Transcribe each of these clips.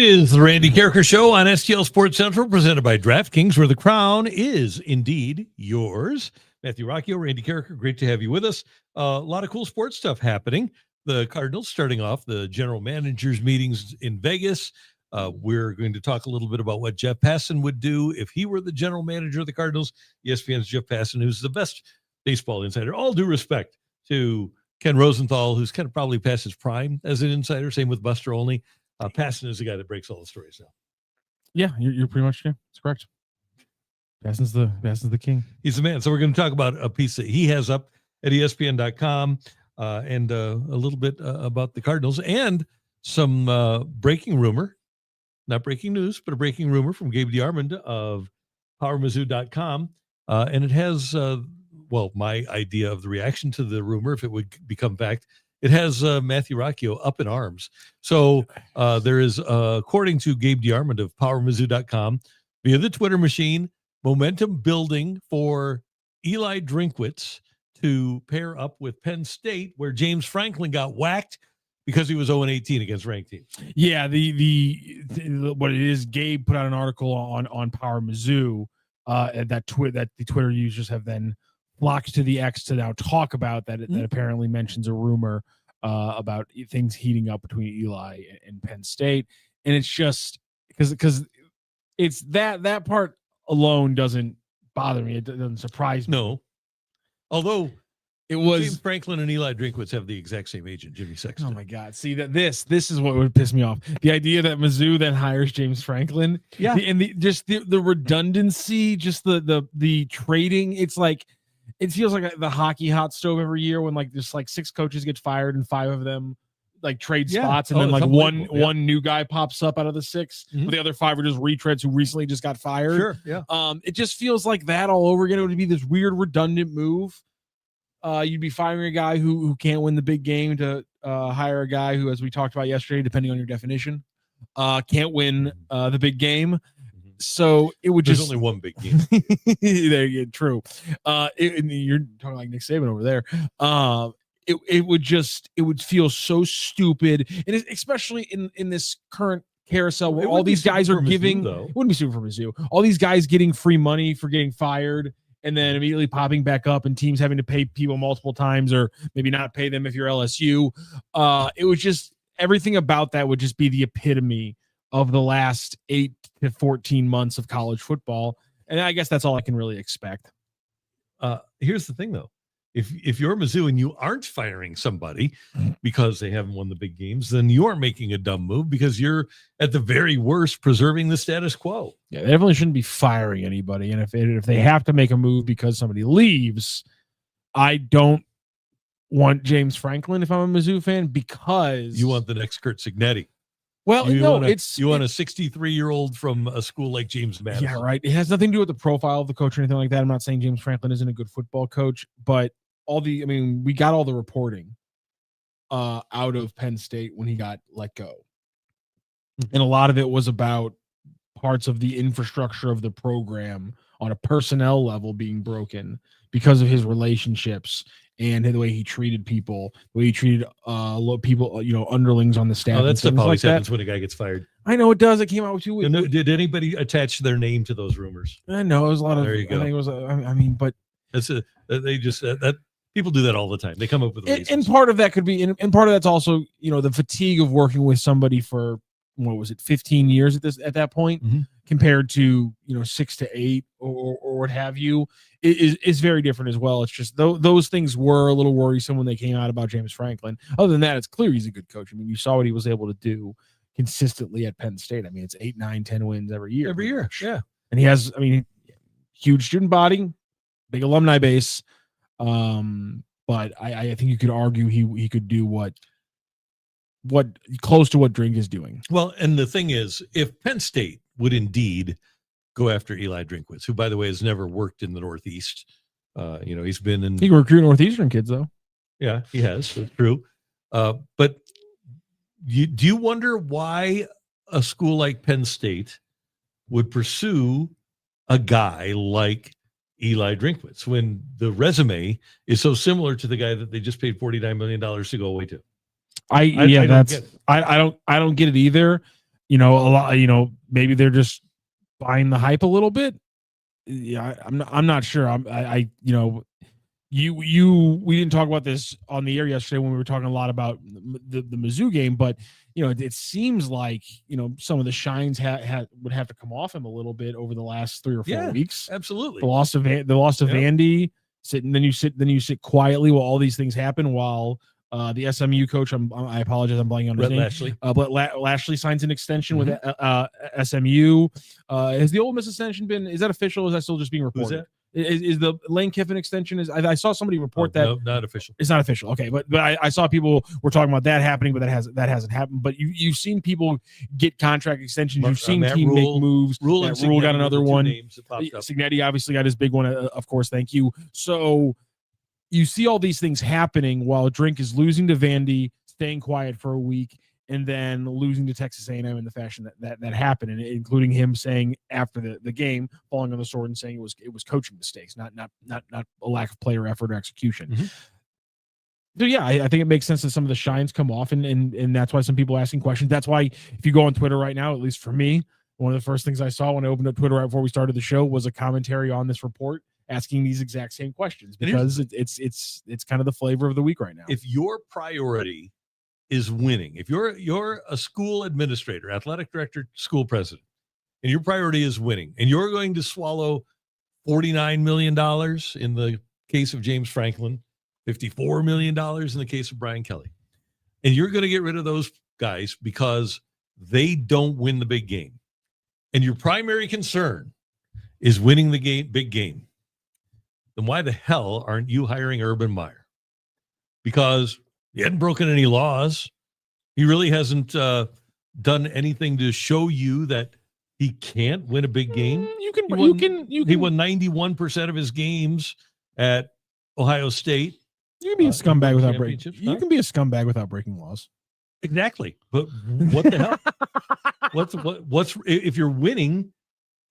is the Randy Karraker Show on STL Sports Central, presented by DraftKings, where the crown is indeed yours. Matthew Rocchio, Randy Karraker, great to have you with us. A lot of cool sports stuff happening. The Cardinals starting off the general managers meetings in Vegas. We're going to talk a little bit about what Jeff Passan would do if he were the general manager of the Cardinals. ESPN's Jeff Passan, who's the best baseball insider. All due respect to Ken Rosenthal, who's kind of probably past his prime as an insider. Same with Buster Olney. Passan is the guy that breaks all the stories now. Yeah, you're pretty much, that's correct. Passan's the king. He's the man. So we're going to talk about a piece that he has up at ESPN.com and a little bit about the Cardinals and some breaking rumor, not breaking news, but a breaking rumor from Gabe DeArmond of PowerMizzou.com. And it has, my idea of the reaction to the rumor, if it would become fact. It has Matthew Rocchio up in arms. So there is, according to Gabe DeArmond of PowerMizzou.com, via the Twitter machine, momentum building for Eli Drinkwitz to pair up with Penn State, where James Franklin got whacked because he was 0-18 against ranked teams. Yeah, the what it is, Gabe put out an article on Power Mizzou that the Twitter users have then flocked to the X to now talk about that. That apparently mentions a rumor about things heating up between Eli and Penn State, and it's just because it's that part alone doesn't bother me. It doesn't surprise me. No, although it was James Franklin and Eli Drinkwitz have the exact same agent, Jimmy Sexton. Oh my God! See that this is what would piss me off. The idea that Mizzou then hires James Franklin, the redundancy, just the trading. It's like it feels like the hockey hot stove every year when just 6 coaches get fired and 5 of them trade spots, and then one new guy pops up out of the 6, but the other 5 are just retreads who recently just got fired. Sure, yeah. It just feels like that all over again. It would be this weird redundant move. You'd be firing a guy who can't win the big game to hire a guy who, as we talked about yesterday, depending on your definition, can't win the big game. So it would There's only one big game. There you go. True. You're talking like Nick Saban over there. It would feel so stupid, and especially in this current carousel where all these guys are giving. It wouldn't be super for Mizzou. All these guys getting free money for getting fired, and then immediately popping back up, and teams having to pay people multiple times, or maybe not pay them if you're LSU. It was just everything about that would just be the epitome of the last 8 to 14 months of college football, and I guess that's all I can really expect. Here's the thing, though. If you're Mizzou and you aren't firing somebody because they haven't won the big games, then you are making a dumb move because you're at the very worst preserving the status quo. Yeah, they definitely shouldn't be firing anybody. And if they have to make a move because somebody leaves, I don't want James Franklin if I'm a Mizzou fan, because you want the next Kurt Cignetti. Well, you want a 63-year-old from a school like James Madison. Yeah, right. It has nothing to do with the profile of the coach or anything like that. I'm not saying James Franklin isn't a good football coach, but we got all the reporting out of Penn State when he got let go. And a lot of it was about parts of the infrastructure of the program on a personnel level being broken because of his relationships and the way he treated people, the way he treated people, underlings on the staff. Oh, that stuff always happens when a guy gets fired. I know it does. It came out 2 weeks. Did anybody attach their name to those rumors? I know it was a lot of. There you go. I think it was. But that people do that all the time. They come up with reasons. And part of that could be, and part of that's also, the fatigue of working with somebody for 15 years at that point, compared to 6 to 8 or what have you, is very different as well. It's just those things were a little worrisome when they came out about James Franklin. Other than that, it's clear he's a good coach. You saw what he was able to do consistently at Penn State. It's 8, 9, 10 wins every year. Every year, yeah. And he has, huge student body, big alumni base. But I think you could argue he could do what close to what Drink is doing. Well, and the thing is, if Penn State would indeed go after Eli Drinkwitz, who, by the way, has never worked in the Northeast, he's been in. He can recruit Northeastern kids, though. Yeah, he has. That's true. But do you wonder why a school like Penn State would pursue a guy like Eli Drinkwitz when the resume is so similar to the guy that they just paid $49 million to go away to? I don't get it either. a lot, maybe they're just buying the hype a little bit. Yeah, I'm not sure. We didn't talk about this on the air yesterday when we were talking a lot about the Mizzou game, but it seems like some of the shines would have to come off him a little bit over the last 3 or 4 weeks. Absolutely. The loss of Vandy, then you sit quietly while all these things happen. While the SMU coach, I apologize, I'm blanking on his name. Lashley. But Lashley signs an extension with SMU. Has the Ole Miss extension been? Is that official? Or is that still just being reported? Who's that? Is the Lane Kiffin extension? I saw somebody report that. No, not official. It's not official. Okay, but I saw people were talking about that happening, but that hasn't happened. But you've seen people get contract extensions. You've seen teams make moves. Rule got another one. Signetti obviously got his big one. Of course, thank you. So you see all these things happening while Drink is losing to Vandy, staying quiet for a week, and then losing to Texas A&M in the fashion that happened, and including him saying after the game, falling on the sword and saying it was coaching mistakes, not a lack of player effort or execution. Mm-hmm. So yeah, I think it makes sense that some of the shines come off, and that's why some people are asking questions. That's why if you go on Twitter right now, at least for me, one of the first things I saw when I opened up Twitter right before we started the show was a commentary on this report asking these exact same questions, because it's kind of the flavor of the week right now. If your priority is winning, if you're a school administrator, athletic director, school president, and your priority is winning, and you're going to swallow $49 million in the case of James Franklin, $54 million in the case of Brian Kelly, and you're going to get rid of those guys because they don't win the big game, and your primary concern is winning the big game, then why the hell aren't you hiring Urban Meyer? Because he hadn't broken any laws. He really hasn't done anything to show you that he can't win a big game. He won 91% of his games at Ohio State. You can be a scumbag without breaking. You can be a scumbag without breaking laws. Exactly. But what the hell? What's if you're winning?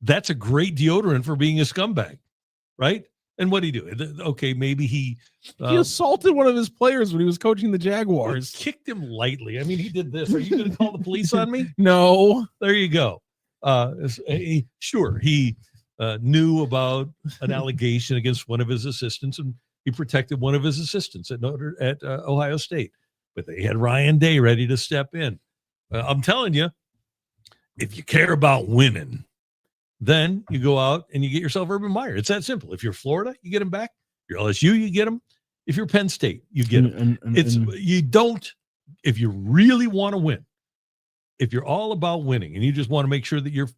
That's a great deodorant for being a scumbag, right? And what did he do? Okay, maybe he assaulted one of his players when he was coaching the Jaguars. Kicked him lightly. I mean, he did this. Are you going to call the police on me? No. There you go. Sure, he knew about an allegation against one of his assistants, and he protected one of his assistants at Ohio State. But they had Ryan Day ready to step in. I'm telling you, if you care about winning, then you go out and you get yourself Urban Meyer. It's that simple. If you're Florida, you get him back. If you're LSU, you get him. If you're Penn State, you get him. If you really want to win, if you're all about winning and you just want to make sure that you're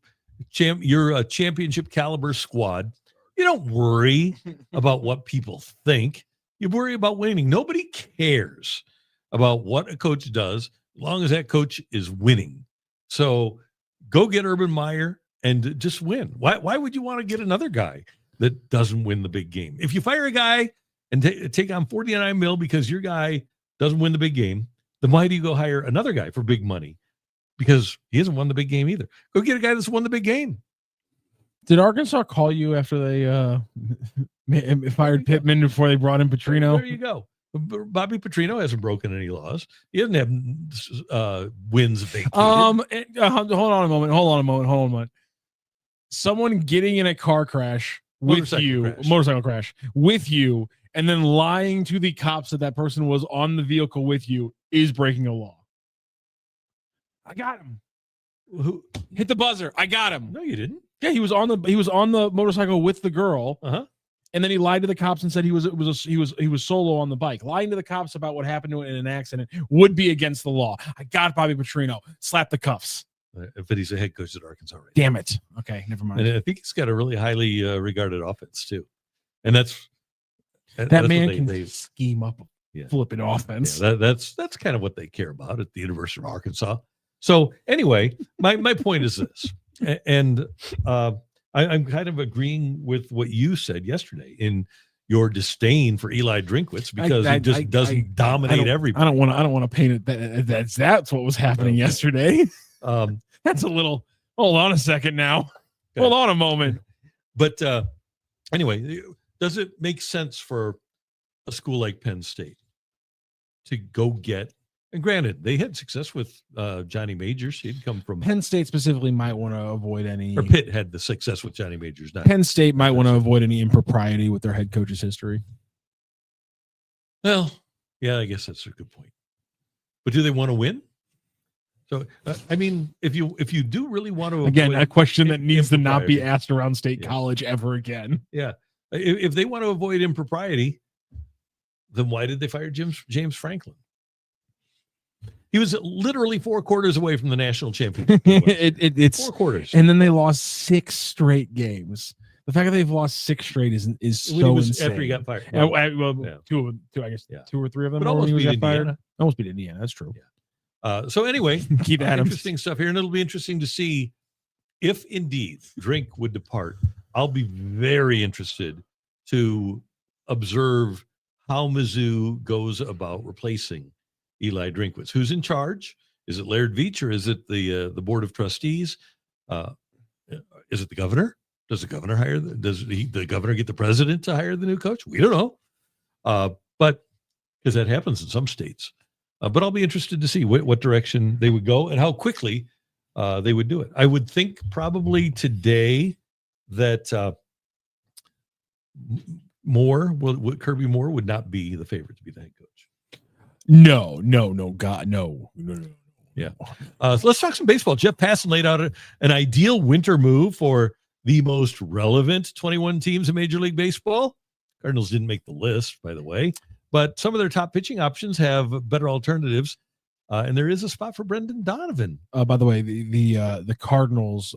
a championship caliber squad, you don't worry about what people think. You worry about winning. Nobody cares about what a coach does as long as that coach is winning. So go get Urban Meyer and just win. Why would you want to get another guy that doesn't win the big game? If you fire a guy and take on $49 million because your guy doesn't win the big game, then why do you go hire another guy for big money? Because he hasn't won the big game either. Go get a guy that's won the big game. Did Arkansas call you after they fired Pittman before they brought in Petrino? There you go. Bobby Petrino hasn't broken any laws. He doesn't have wins vacated. Hold on a moment. Someone getting in a car crash with motorcycle crash with you, and then lying to the cops that person was on the vehicle with you is breaking a law. I got him. Who hit the buzzer? I got him. No, you didn't. Yeah, he was on the motorcycle with the girl. Uh-huh. And then he lied to the cops and said he was solo on the bike. Lying to the cops about what happened to it in an accident would be against the law. I got Bobby Petrino. Slap the cuffs. But he's a head coach at Arkansas right Damn it. Okay, never mind. And I think he's got a really highly regarded offense too. And that's man can scheme up flipping offense. Yeah, that's kind of what they care about at the University of Arkansas. So anyway, my point is this, and I'm kind of agreeing with what you said yesterday in your disdain for Eli Drinkwitz because he just doesn't dominate everybody. I don't want to paint it that's what was happening yesterday. That's a little. Hold on a second now. Okay. Hold on a moment. But anyway, does it make sense for a school like Penn State to go get And granted, they had success with Johnny Majors. He'd come from Penn State specifically might want to avoid any. Or Pitt had the success with Johnny Majors. Not Penn State might want to avoid any impropriety with their head coach's history. Well, yeah, I guess that's a good point. But do they want to win? So, I mean, if you do really want to again, a question that needs to not be impropriety. asked around State College ever again. Yeah, if they want to avoid impropriety, then why did they fire James Franklin? He was literally 4 quarters away from the national championship. It's 4 quarters, and then they lost 6 straight games. The fact that they've lost 6 straight is so insane. After he got fired. Well, Yeah. two, I guess, Yeah. 2 or 3 of them. But almost when he beat got fired. Indiana. Almost beat Indiana. That's true. Yeah. So anyway, Keith Adams. interesting stuff here, and it'll be interesting to see if indeed Drink would depart. I'll be very interested to observe how Mizzou goes about replacing Eli Drinkwitz. Who's in charge? Is it Laird Veach or is it the board of trustees? Is it the governor? Does the governor hire? Does the governor get the president to hire the new coach? We don't know, but because that happens in some states. But I'll be interested to see what direction they would go and how quickly they would do it. I would think probably today that Kirby Moore would not be the favorite to be the head coach. No, God, no. Yeah. So let's talk some baseball. Jeff Passan laid out an ideal winter move for the most relevant 21 teams in Major League Baseball. Cardinals didn't make the list, by the way, but some of their top pitching options have better alternatives. And there is a spot for Brendan Donovan. By the way, the Cardinals,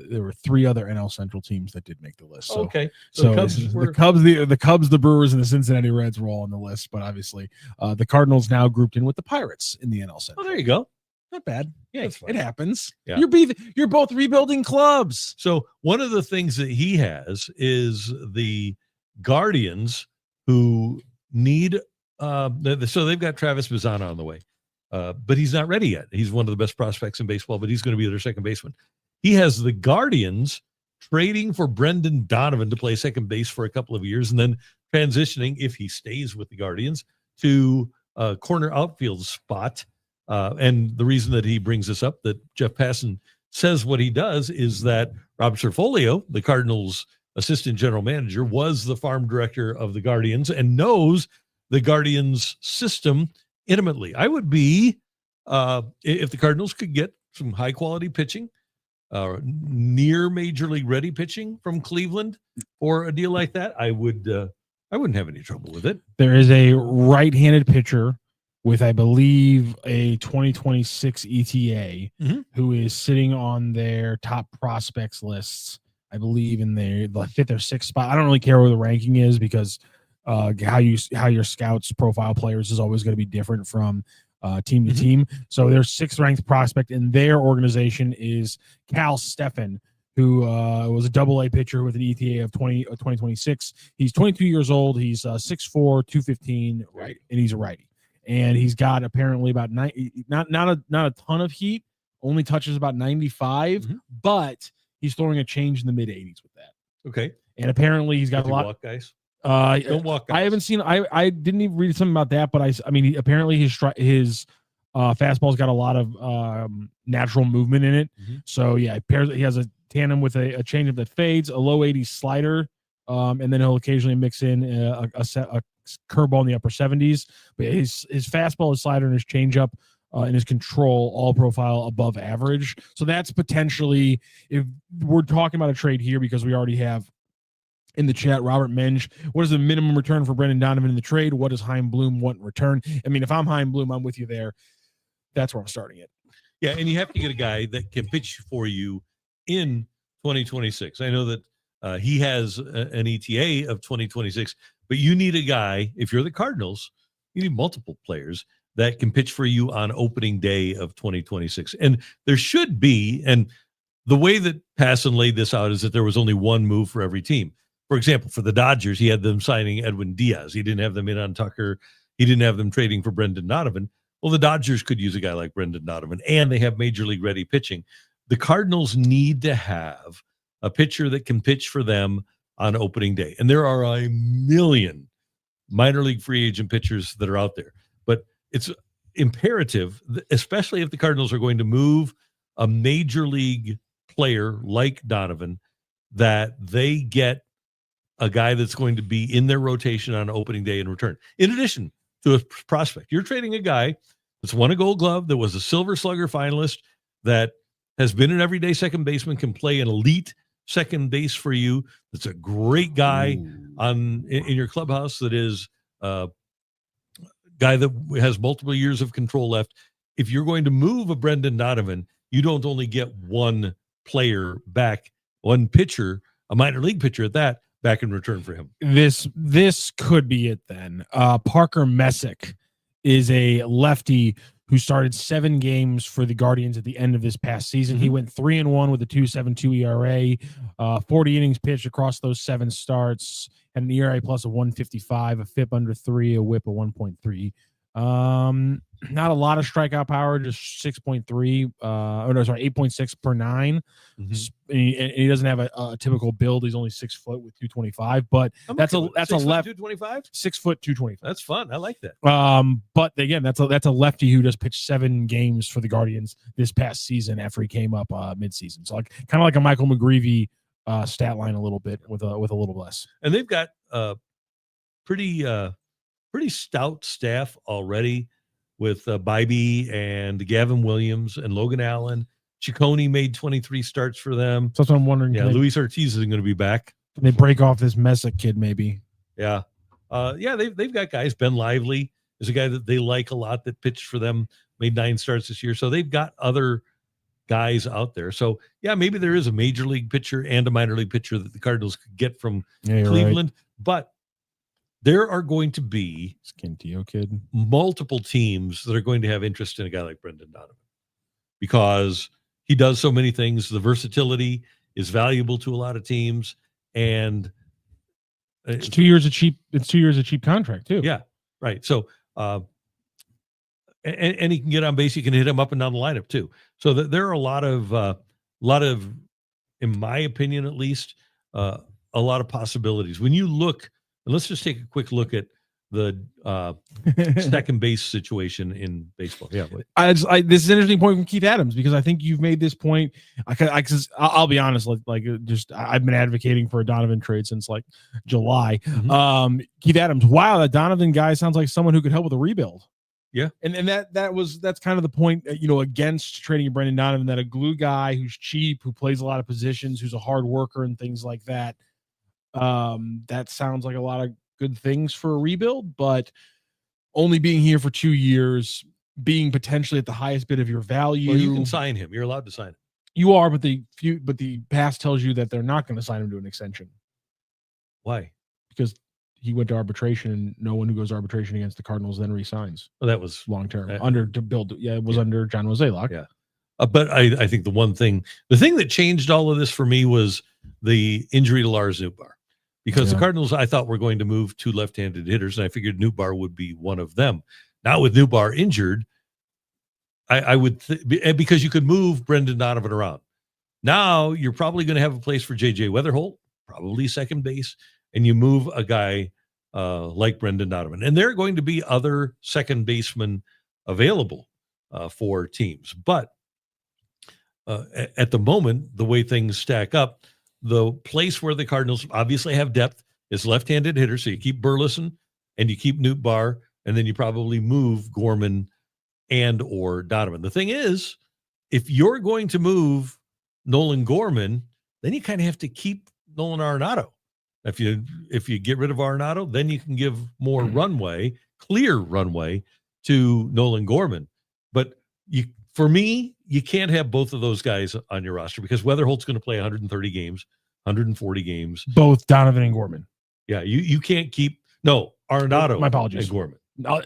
there were 3 other NL Central teams that did make the list. So, Okay. So the Cubs, the Brewers, and the Cincinnati Reds were all on the list, but obviously the Cardinals now grouped in with the Pirates in the NL Central. Oh, there you go. Not bad. Yeah, That's fine. it happens. Yeah. You're both rebuilding clubs. So one of the things that he has is the Guardians who need so they've got Travis Bazzana on the way. But he's not ready yet. He's one of the best prospects in baseball, but he's going to be their second baseman. He has the Guardians trading for Brendan Donovan to play second base for a couple of years and then transitioning, if he stays with the Guardians, to a corner outfield spot. And the reason that he brings this up, that Jeff Passan says what he does, is that Rob Cerfolio, the Cardinals' assistant general manager, was the farm director of the Guardians and knows the Guardians' system intimately. I would be, if the Cardinals could get some high quality pitching, near major league ready pitching from Cleveland or a deal like that, I wouldn't have any trouble with it. There is a right-handed pitcher with, I believe, a 2026 ETA who is sitting on their top prospects lists, I believe, in the 5th or 6th spot. I don't really care where the ranking is because how your scouts profile players is always going to be different from team to team. So their 6th ranked prospect in their organization is Cal Steffen, who was a AA pitcher with an ETA of 2026. He's 22 years old. He's 6'4", 215, right, and he's a righty. And he's got apparently about not a ton of heat, only touches about 95, but he's throwing a change in the mid 80s with that. Okay. And apparently he's got a lot. Walk guys. Don't walk guys. I haven't seen. I didn't even read something about that, but I mean, apparently his fastball's got a lot of natural movement in it. So yeah, he has a tandem with a changeup that fades, a low 80s slider, and then he'll occasionally mix in a curveball in the upper 70s. But his fastball, his slider, and his changeup and his control all profile above average. So that's potentially, if we're talking about a trade here, because we already have in the chat, Robert Menge, what is the minimum return for Brendan Donovan in the trade? What does Chaim Bloom want in return? I mean, if I'm Chaim Bloom, I'm with you there. That's where I'm starting it. Yeah, and you have to get a guy that can pitch for you in 2026. I know that he has an ETA of 2026, but you need a guy, if you're the Cardinals, you need multiple players that can pitch for you on opening day of 2026. And there should be, and the way that Passan laid this out is that there was only one move for every team. For example, for the Dodgers, he had them signing Edwin Diaz. He didn't have them in on Tucker. He didn't have them trading for Brendan Donovan. Well, the Dodgers could use a guy like Brendan Donovan, and they have major league ready pitching. The Cardinals need to have a pitcher that can pitch for them on opening day. And there are a million minor league free agent pitchers that are out there. But imperative, especially if the Cardinals are going to move a major league player like Donovan, that they get a guy that's going to be in their rotation on opening day in return. In addition to a prospect, you're trading a guy that's won a Gold Glove, that was a Silver Slugger finalist, that has been an everyday second baseman, can play an elite second base for you. That's a great guy in your clubhouse. That is a guy that has multiple years of control left. If you're going to move a Brendan Donovan, you don't only get one player back, one pitcher, a minor league pitcher at that, back in return for him. This could be it then. Parker Messick is a lefty who started 7 games for the Guardians at the end of this past season. He went 3-1 with a 2.72 ERA, 40 innings pitched across those 7 starts, and an ERA plus of 155, a FIP under 3, a WHIP of 1.3. Not a lot of strikeout power, just 8.6 per 9. And he doesn't have a typical build. He's only 6 foot with 225, but that's a left 225, 6 foot 225. That's fun. I like that. But again, that's a lefty who just pitched 7 games for the Guardians this past season after he came up midseason. So kind of like a Michael McGreevy stat line a little bit with a little less. And they've got pretty stout staff already, with Bybee and Gavin Williams and Logan Allen. Ciccone made 23 starts for them. So that's what I'm wondering. Yeah, Luis Ortiz isn't going to be back. Can they break off this Messick kid maybe? Yeah. They've got guys. Ben Lively is a guy that they like a lot that pitched for them, made 9 starts this year. So they've got other guys out there. So, yeah, maybe there is a major league pitcher and a minor league pitcher that the Cardinals could get from Cleveland. Right. But there are going to be kid multiple teams that are going to have interest in a guy like Brendan Donovan, because he does so many things. The versatility is valuable to a lot of teams, and it's 2 years of cheap. It's 2 years of cheap contract too. Yeah, right. So, and he can get on base. You can hit him up and down the lineup too. So there are a lot of, in my opinion, at least, a lot of possibilities when you look. And let's just take a quick look at the second base situation in baseball. Yeah, this is an interesting point from Keith Adams, because I think you've made this point. I'll be honest, I've been advocating for a Donovan trade since like July. Keith Adams, wow, that Donovan guy sounds like someone who could help with a rebuild. Yeah, and that's kind of the point, against trading Brendan Donovan, that a glue guy who's cheap, who plays a lot of positions, who's a hard worker and things like that. That sounds like a lot of good things for a rebuild, but only being here for 2 years, being potentially at the highest bid of your value. Well, you can sign him. You're allowed to sign him. You are, but the past tells you that they're not going to sign him to an extension. Why? Because he went to arbitration, and no one who goes to arbitration against the Cardinals then resigns. Well, that was long term under John Mozeliak. Yeah. But I think the thing that changed all of this for me was the injury to Lars Nootbaar. Because the Cardinals, I thought, were going to move 2 left-handed hitters, and I figured Nootbaar would be one of them. Now with Nootbaar injured, I would because you could move Brendan Donovan around. Now you're probably going to have a place for J.J. Weatherholt, probably second base, and you move a guy like Brendan Donovan. And there are going to be other second basemen available for teams. But at the moment, the way things stack up, the place where the Cardinals obviously have depth is left-handed hitters. So you keep Burleson and you keep Nootbaar, and then you probably move Gorman and or Donovan. The thing is, if you're going to move Nolan Gorman, then you kind of have to keep Nolan Arenado. If you get rid of Arenado, then you can give more clear runway to Nolan Gorman. But for me, you can't have both of those guys on your roster, because Weatherholt's going to play 130 games, 140 games. Both Donovan and Gorman. Yeah, you can't keep Arenado. My apologies. And Gorman.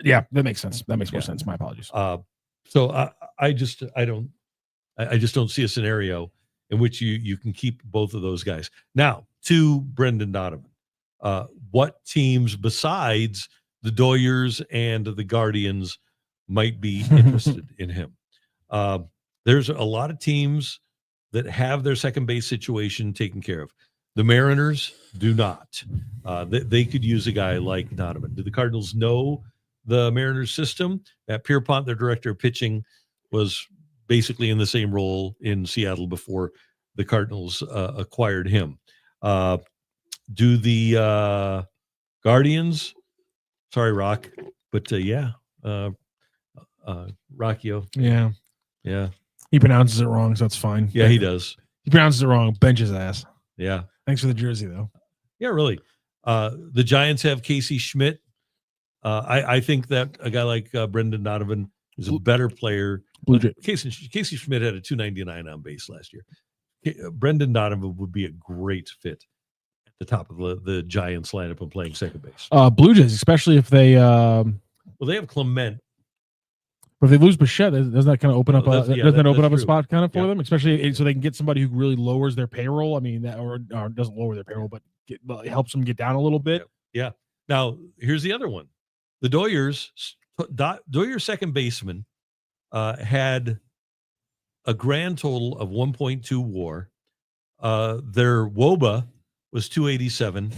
Yeah, that makes sense. That makes more sense. My apologies. So I just don't see a scenario in which you can keep both of those guys. Now, to Brendan Donovan, what teams besides the Doyers and the Guardians might be interested in him? There's a lot of teams that have their second base situation taken care of. The Mariners do not. They could use a guy like Donovan. Do the Cardinals know the Mariners system. Matt Pierpont, their director of pitching, was basically in the same role in Seattle before the Cardinals acquired him. Do the Guardians? Sorry, Rock, but Rockio. Yeah. He pronounces it wrong, so that's fine. Yeah, he does. He pronounces it wrong. Bench his ass. Yeah. Thanks for the jersey, though. Yeah, really. The Giants have Casey Schmidt. I think that a guy like Brendan Donovan is a better player. Casey Schmidt had a 299 on base last year. Brendan Donovan would be a great fit at the top of the Giants lineup and playing second base. Blue Jays, especially if they they have Clement. But if they lose Bichette, doesn't that kind of open up? Doesn't that open up a spot kind of for them, especially so they can get somebody who really lowers their payroll? I mean, that or doesn't lower their payroll, but helps them get down a little bit. Yeah. Now here's the other one. The Doyers second baseman had a grand total of 1.2 WAR. Their WOBA was 287.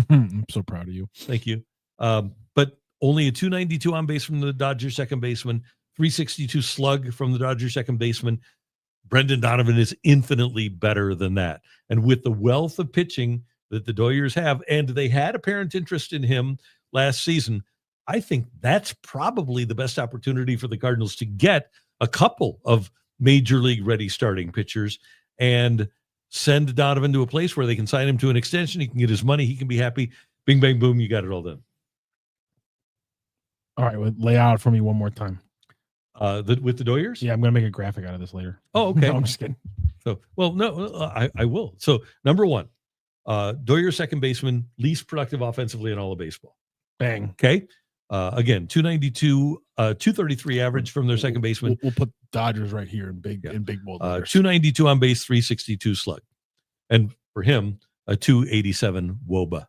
I'm so proud of you. Thank you. But only a 292 on base from the Dodgers second baseman, 362 slug from the Dodgers second baseman. Brendan Donovan is infinitely better than that. And with the wealth of pitching that the Doyers have, and they had apparent interest in him last season, I think that's probably the best opportunity for the Cardinals to get a couple of major league ready starting pitchers and send Donovan to a place where they can sign him to an extension. He can get his money. He can be happy. Bing, bang, boom. You got it all done. All right. Well, lay out for me one more time. With the Doyers? Yeah, I'm going to make a graphic out of this later. Oh, okay. No, I'm just kidding. So, well, no, I will. So, number one, Doyers second baseman, least productive offensively in all of baseball. Bang. Okay. Again, 292, 233 average from their second baseman. We'll put Dodgers right here in big bold letters. 292 on base, 362 slug. And for him, a 287 WOBA.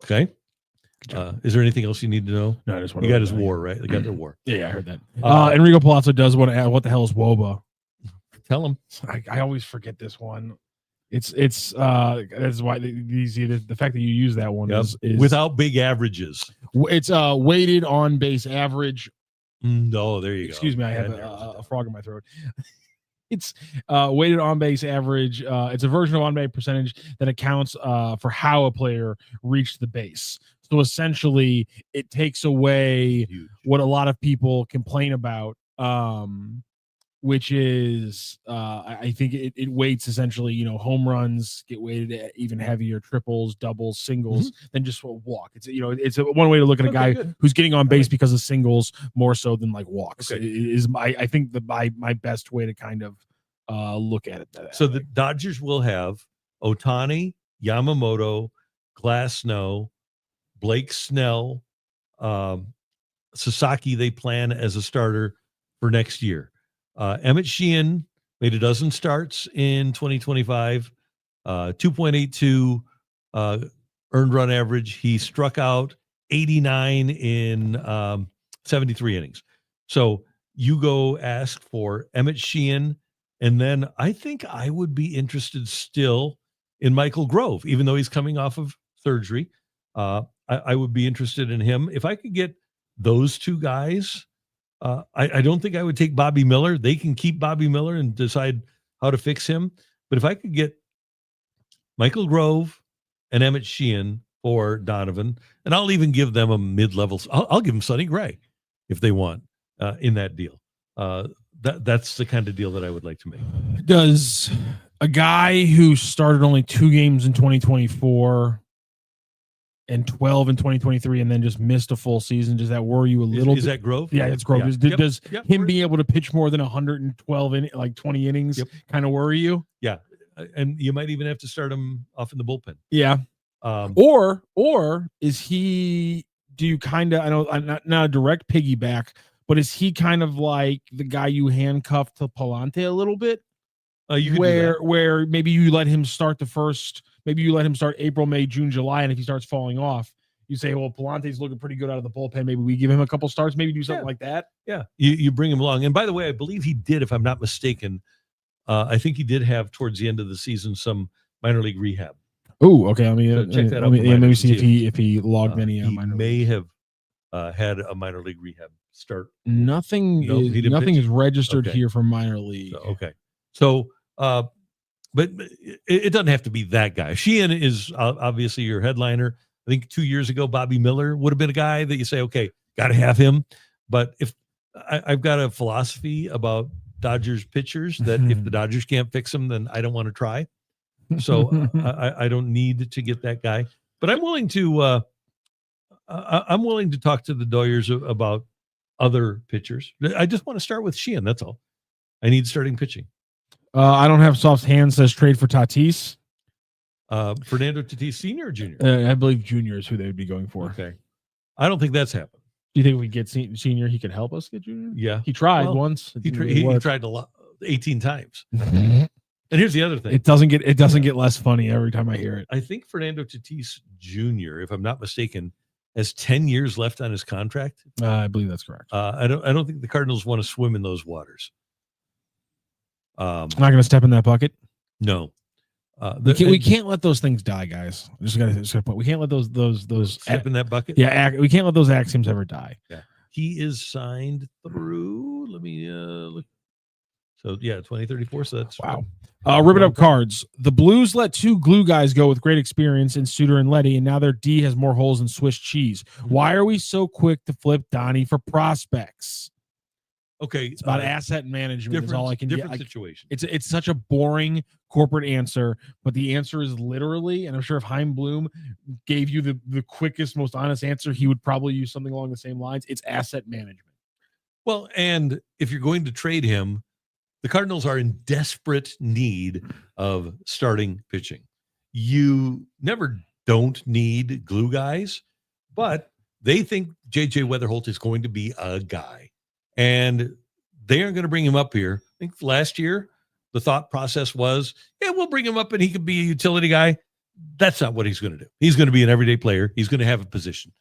Okay. Is there anything else you need to know? No, I just want you got his WAR, right? They got their WAR. Yeah, I heard that. Enrico Palazzo does want to add, what the hell is WOBA? Tell him. I always forget this one. It's that's why the fact that you use that one is without big averages. It's weighted on base average. No, there you go. Excuse me, I have a frog in my throat. It's weighted on base average. It's a version of on base percentage that accounts for how a player reached the base. So essentially, it takes away what a lot of people complain about, which is I think it weights essentially, home runs get weighted even heavier, triples, doubles, singles than just a walk. It's it's one way to look at a guy who's getting on base because of singles more so than like walks. Okay. Is I think my best way to kind of look at it. So the Dodgers will have Ohtani, Yamamoto, Glasnow, Blake Snell, Sasaki. They plan as a starter for next year. Emmett Sheehan made a dozen starts in 2025, 2.82 earned run average. He struck out 89 in 73 innings. So you go ask for Emmett Sheehan, and then I think I would be interested still in Michael Grove, even though he's coming off of surgery. I would be interested in him. If I could get those two guys, I don't think I would take Bobby Miller. They can keep Bobby Miller and decide how to fix him. But if I could get Michael Grove and Emmett Sheehan for Donovan, and I'll even give them a mid-level. I'll give them Sonny Gray if they want in that deal. That's the kind of deal that I would like to make. Does a guy who started only 2 games in 2024 and 12 in 2023 and then just missed a full season, does that worry you a little bit? Is that Grove? Yeah, it's Grove. Yeah. Does him being able to pitch more than 112 in like 20 innings kind of worry you? Yeah. And you might even have to start him off in the bullpen. Yeah. Or is he, do you kind of, I know not a direct piggyback, but is he kind of like the guy you handcuff to Palante a little bit? Where maybe you let him start maybe you let him start April, May, June, July, and if he starts falling off, you say, well, Palante's looking pretty good out of the bullpen. Maybe we give him a couple starts, maybe do something like that. Yeah, you bring him along. And by the way, I believe he did, if I'm not mistaken, I think he did have towards the end of the season some minor league rehab. Oh, okay. I mean, so check that out. Maybe see if he logged many. He may have had a minor league rehab start. Nothing No, he didn't nothing pitch? is registered Okay. here for minor league. Okay. So, but it doesn't have to be that guy. Sheehan is obviously your headliner. I think 2 years ago, Bobby Miller would have been a guy that you say, okay, got to have him. But if I've got a philosophy about Dodgers pitchers that if the Dodgers can't fix them, then I don't want to try. So I don't need to get that guy. But I'm willing to talk to the Doyers about other pitchers. I just want to start with Sheehan. That's all. I need starting pitching. I don't have soft hands. Says trade for Tatis. Fernando Tatis Sr. or Jr.? I believe Junior is who they would be going for. Okay. I don't think that's happened. Do you think if we get Senior, he could help us get Junior? Yeah. He tried once. He tried a lot, 18 times. And here's the other thing. It doesn't get less funny every time I hear it. I think Fernando Tatis Jr., if I'm not mistaken, has 10 years left on his contract. I believe that's correct. I don't think the Cardinals want to swim in those waters. I'm not going to step in that bucket. No. We can't let those things die, guys. We can't let those step in that bucket. Yeah, we can't let those axioms ever die. Yeah, he is signed through. Let me look. So 2034. So that's wow. Ribbon up cards. The Blues let 2 glue guys go with great experience in Suter and Letty, and now their D has more holes than Swiss cheese. Why are we so quick to flip Donnie for prospects? Okay, it's about asset management. Is all I can get. Different situation. It's such a boring corporate answer, but the answer is literally, and I'm sure if Chaim Bloom gave you the quickest, most honest answer, he would probably use something along the same lines. It's asset management. Well, and if you're going to trade him, the Cardinals are in desperate need of starting pitching. You never don't need glue guys, but they think JJ Weatherholt is going to be a guy. And they aren't going to bring him up here. I think last year, the thought process was, we'll bring him up and he could be a utility guy. That's not what he's going to do. He's going to be an everyday player. He's going to have a position.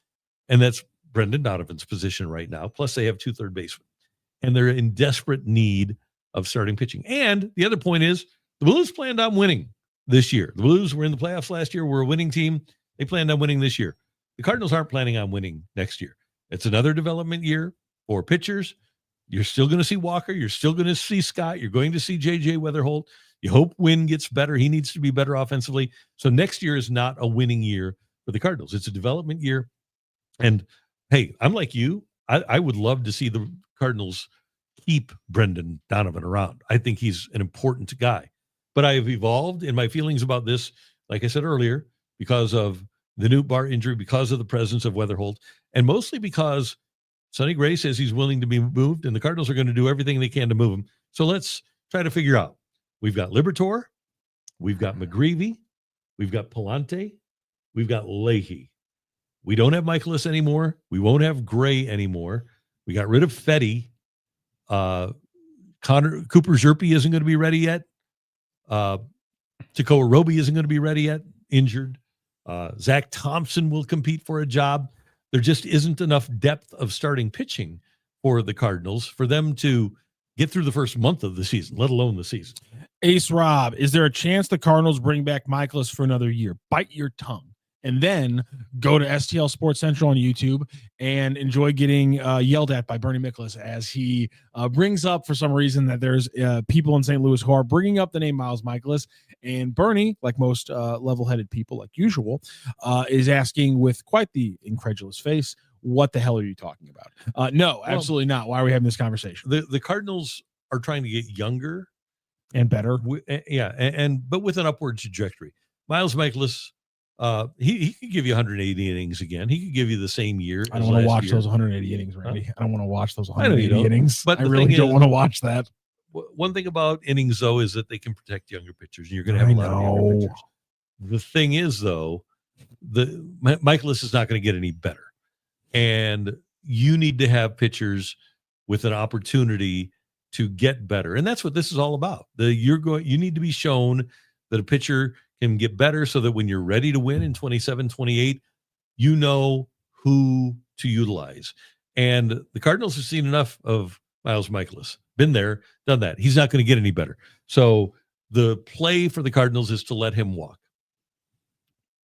And that's Brendan Donovan's position right now. Plus, they have 2 third basemen. And they're in desperate need of starting pitching. And the other point is, the Blues planned on winning this year. The Blues were in the playoffs last year. We're a winning team. They planned on winning this year. The Cardinals aren't planning on winning next year. It's another development year for pitchers. You're still going to see Walker. You're still going to see Scott. You're going to see JJ Weatherholt. You hope Wynn gets better. He needs to be better offensively. So next year is not a winning year for the Cardinals. It's a development year. And hey, I'm like you. I would love to see the Cardinals keep Brendan Donovan around. I think he's an important guy. But I have evolved in my feelings about this, like I said earlier, because of the Newt Bar injury, because of the presence of Weatherholt, and mostly because Sonny Gray says he's willing to be moved, and the Cardinals are going to do everything they can to move him. So let's try to figure out. We've got Liberatore, we've got McGreevy, we've got Palante, we've got Leahy. We don't have Michaelis anymore. We won't have Gray anymore. We got rid of Fetty. Cooper Zerpe isn't going to be ready yet. Tekoa Roby isn't going to be ready yet, injured. Zach Thompson will compete for a job. There just isn't enough depth of starting pitching for the Cardinals for them to get through the first month of the season, let alone the season. Ace Rob, is there a chance the Cardinals bring back Michaelis for another year? Bite your tongue. And then go to STL Sports Central on YouTube and enjoy getting yelled at by Bernie Miklasz as he brings up, for some reason, that there's people in St. Louis who are bringing up the name Miles Michaelis. And Bernie, like most level-headed people, like usual, is asking with quite the incredulous face, what the hell are you talking about? No, absolutely not. Why are we having this conversation? The Cardinals are trying to get younger and better. But with an upward trajectory. Miles Michaelis, he could give you 180 innings again. He could give you the same year. I don't want to watch those 180 innings, Randy. I don't want to watch those 180 innings. But I really don't want to watch that. One thing about innings, though, is that they can protect younger pitchers, and you're going to have a lot of younger pitchers. The thing is, though, Michaelis is not going to get any better, and you need to have pitchers with an opportunity to get better, and that's what this is all about. You need to be shown that a pitcher can get better, so that when you're ready to win in 27, 28, you know who to utilize. And the Cardinals have seen enough of Miles Michaelis. Been there, done that. He's not going to get any better. So the play for the Cardinals is to let him walk.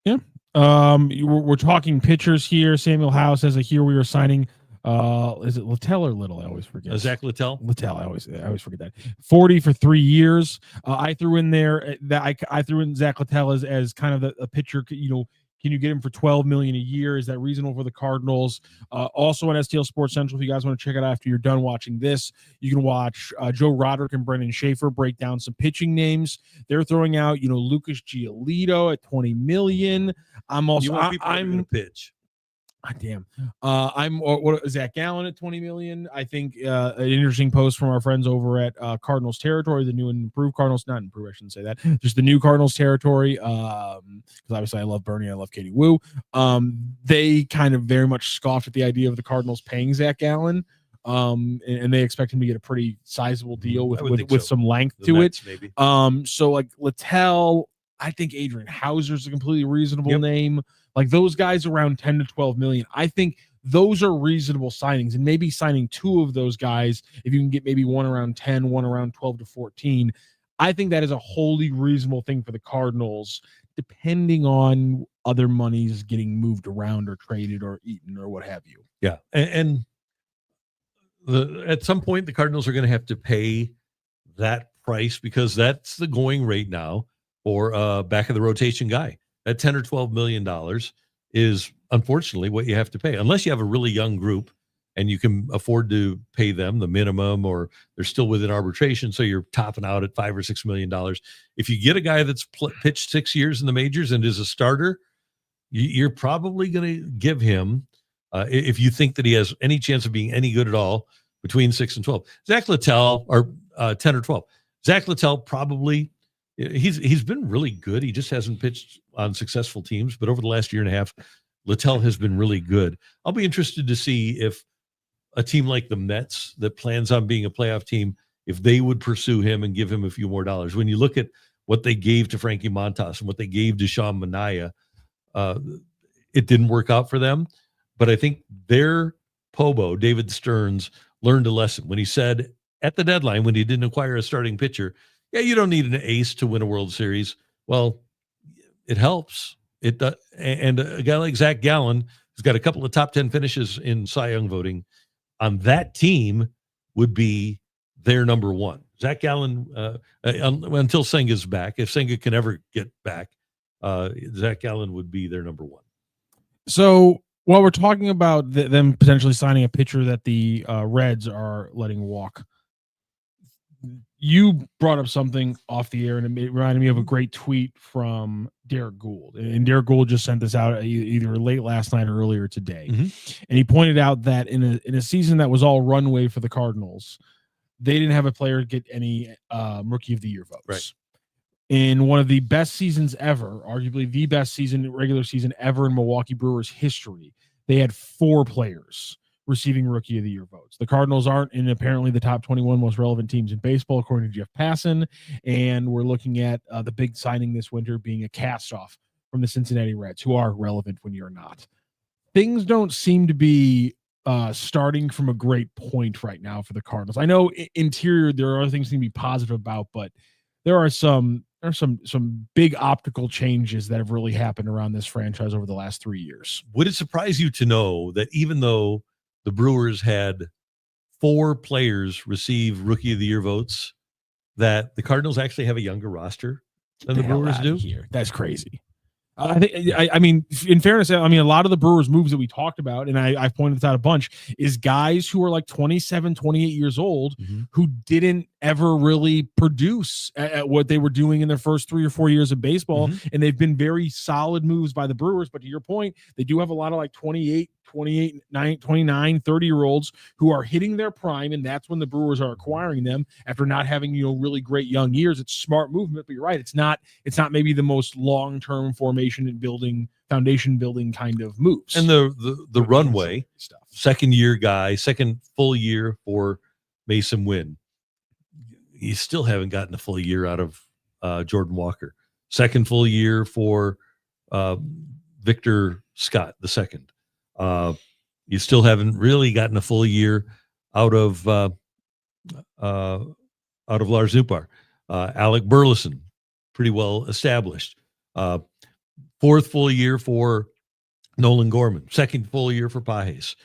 Yeah, We're talking pitchers here. Samuel Howe says that here we are signing. Is it Littell or Little? I always forget. Zach Littell. Littell. I always forget that. 40 for 3 years. I threw in there that I threw in Zach Littell as kind of a pitcher. Can you get him for $12 million a year? Is that reasonable for the Cardinals? Also on STL Sports Central, if you guys want to check it out after you're done watching this, you can watch Joe Roderick and Brendan Schaefer break down some pitching names. They're throwing out, Lucas Giolito at $20 million. I'm going to pitch. Damn. I'm Zach Gallen at $20 million. I think an interesting post from our friends over at Cardinals Territory, the new and improved Cardinals, not improved, I shouldn't say that, just the new Cardinals Territory. Because obviously I love Bernie, I love Katie Woo. They kind of very much scoffed at the idea of the Cardinals paying Zach Gallen. And they expect him to get a pretty sizable deal with some length to it. Maybe. So like Littell, I think Adrian Hauser's a completely reasonable name. Like those guys around 10 to 12 million. I think those are reasonable signings, and maybe signing two of those guys, if you can get maybe one around 10, one around 12 to 14. I think that is a wholly reasonable thing for the Cardinals, depending on other monies getting moved around or traded or eaten or what have you. Yeah. And at some point, the Cardinals are going to have to pay that price because that's the going rate now for a back of the rotation guy. That $10 or $12 million is unfortunately what you have to pay, unless you have a really young group and you can afford to pay them the minimum, or they're still within arbitration, so you're topping out at $5 or $6 million. If you get a guy that's pitched 6 years in the majors and is a starter, you're probably going to give him, if you think that he has any chance of being any good at all, between 6 and 12. Zach Littell, or 10 or 12. Zach Littell probably. He's been really good. He just hasn't pitched on successful teams, but over the last year and a half, Littell has been really good. I'll be interested to see if a team like the Mets that plans on being a playoff team, if they would pursue him and give him a few more dollars. When you look at what they gave to Frankie Montas and what they gave to Sean Manaea, it didn't work out for them. But I think their Pobo, David Stearns, learned a lesson when he said at the deadline, when he didn't acquire a starting pitcher, yeah, you don't need an ace to win a World Series. Well, it helps. It and a guy like Zach Gallen, who's got a couple of top 10 finishes in Cy Young voting, on that team would be their number one. Zach Gallen, until Senga's back, if Senga can ever get back, Zach Gallen would be their number one. So while we're talking about them potentially signing a pitcher that the Reds are letting walk, you brought up something off the air, and it reminded me of a great tweet from Derek Gould. And Derek Gould just sent this out either late last night or earlier today. Mm-hmm. And he pointed out that in a season that was all runway for the Cardinals, they didn't have a player get any Rookie of the Year votes. Right. In one of the best seasons ever, arguably the best regular season ever in Milwaukee Brewers history, they had 4 players receiving Rookie of the Year votes. The Cardinals aren't in apparently the top 21 most relevant teams in baseball, according to Jeff Passan, and we're looking at the big signing this winter being a cast-off from the Cincinnati Reds, who are relevant when you're not. Things don't seem to be starting from a great point right now for the Cardinals. I know interior there are other things to be positive about, but there are some big optical changes that have really happened around this franchise over the last 3 years. Would it surprise you to know that even though the Brewers had 4 players receive Rookie of the Year votes, that the Cardinals actually have a younger roster than the Brewers do? Here. That's crazy. I mean, in fairness, a lot of the Brewers moves that we talked about, and I've pointed this out a bunch, is guys who are like 27, 28 years old, mm-hmm. who didn't ever really produce at what they were doing in their first 3 or 4 years of baseball. Mm-hmm. And they've been very solid moves by the Brewers. But to your point, they do have a lot of like 28, 29, 30-year-olds who are hitting their prime, and that's when the Brewers are acquiring them after not having, really great young years. It's smart movement, but you're right. It's not maybe the most long-term foundation building kind of moves. And the runway stuff. Second full year for Mason Wynn. You still haven't gotten a full year out of Jordan Walker. Second full year for Victor Scott II. You still haven't really gotten a full year out of Lars Nootbaar. Alec Burleson, pretty well established. fourth full year for Nolan Gorman, second full year for Pajes.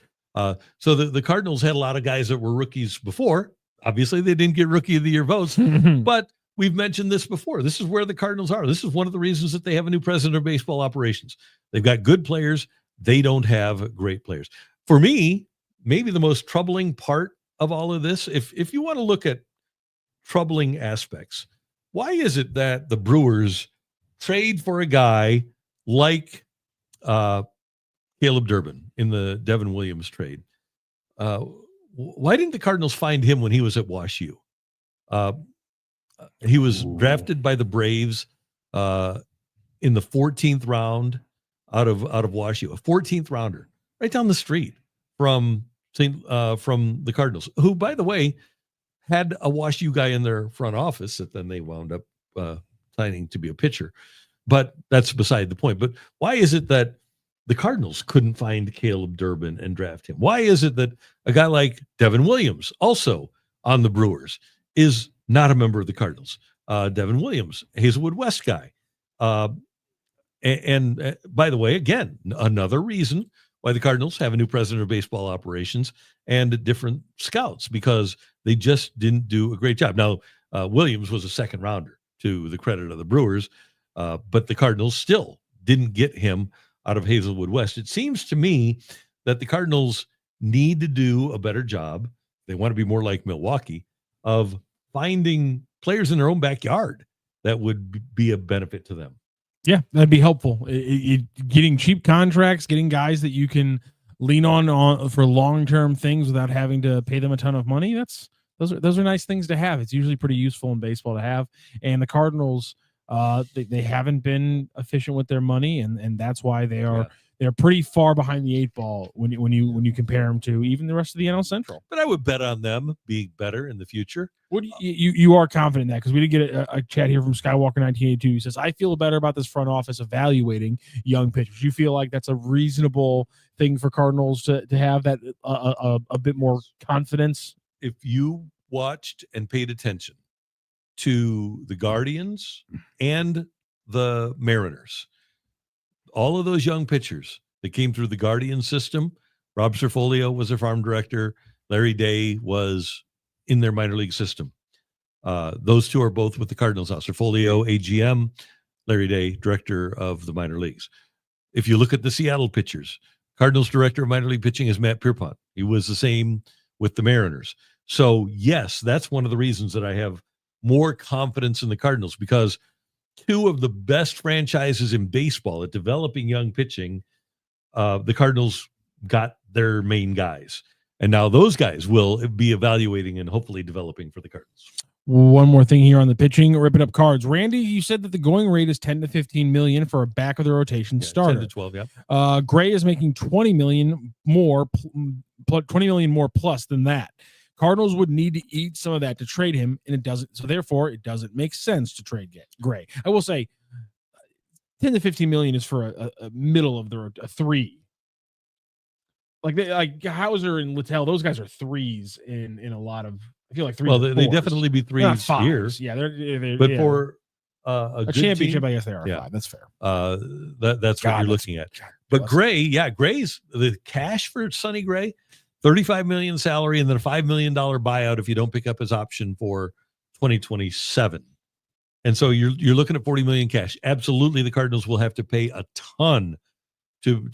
So the Cardinals had a lot of guys that were rookies before. Obviously, they didn't get Rookie of the Year votes, but we've mentioned this before. This is where the Cardinals are. This is one of the reasons that they have a new president of baseball operations. They've got good players. They don't have great players. For me, maybe the most troubling part of all of this, if you want to look at troubling aspects, why is it that the Brewers trade for a guy like Caleb Durbin in the Devin Williams trade? Why didn't the Cardinals find him when he was at WashU? He was drafted by the Braves in the 14th round out of WashU, a 14th rounder, right down the street from the Cardinals, who, by the way, had a WashU guy in their front office that then they wound up signing to be a pitcher. But that's beside the point. But why is it that the Cardinals couldn't find Caleb Durbin and draft him? Why is it that a guy like Devin Williams, also on the Brewers, is not a member of the Cardinals? Devin Williams, Hazelwood West guy. And by the way, again, another reason why the Cardinals have a new president of baseball operations and different scouts, because they just didn't do a great job. Now, Williams was a second rounder, to the credit of the Brewers, but the Cardinals still didn't get him out of Hazelwood West. It seems to me that the Cardinals need to do a better job. They want to be more like Milwaukee, of finding players in their own backyard that would be a benefit to them. Yeah, that'd be helpful. Getting cheap contracts, getting guys that you can lean on for long-term things without having to pay them a ton of money. Those are nice things to have. It's usually pretty useful in baseball to have. And the Cardinals, they haven't been efficient with their money, and that's why they're pretty far behind the eight ball when you compare them to even the rest of the NL Central. But I would bet on them being better in the future. What you are confident in that? Because we did get a chat here from Skywalker 1982. He says, I feel better about this front office evaluating young pitchers. You feel like that's a reasonable thing for Cardinals to have, that a bit more confidence? If you watched and paid attention to the Guardians and the Mariners, all of those young pitchers that came through the Guardian system, Rob Cerfolio was their farm director. Larry Day was in their minor league system. Those two are both with the Cardinals now. Cerfolio, AGM, Larry Day, director of the minor leagues. If you look at the Seattle pitchers, Cardinals director of minor league pitching is Matt Pierpont. He was the same with the Mariners. So, yes, that's one of the reasons that I have more confidence in the Cardinals, because two of the best franchises in baseball at developing young pitching, the Cardinals got their main guys. And now those guys will be evaluating and hopefully developing for the Cardinals. One more thing here on the pitching, ripping up cards. Randy, you said that the going rate is 10 to 15 million for a back of the rotation starter. 10 to 12, yeah. Gray is making 20 million more plus than that. Cardinals would need to eat some of that to trade him, and it doesn't. So therefore, it doesn't make sense to trade Gray. I will say 10 to 15 million is for a middle of a three. Like Hauser and Littell, those guys are threes in a lot of. I feel like threes. Well, they definitely be threes here. Yeah, they're but for a good championship, team, I guess they are five. That's fair. That's what you're looking at. But Gray's the cash for Sonny Gray, $35 million salary, and then a $5 million buyout if you don't pick up his option for 2027. And so you're looking at $40 million cash. Absolutely, the Cardinals will have to pay a ton to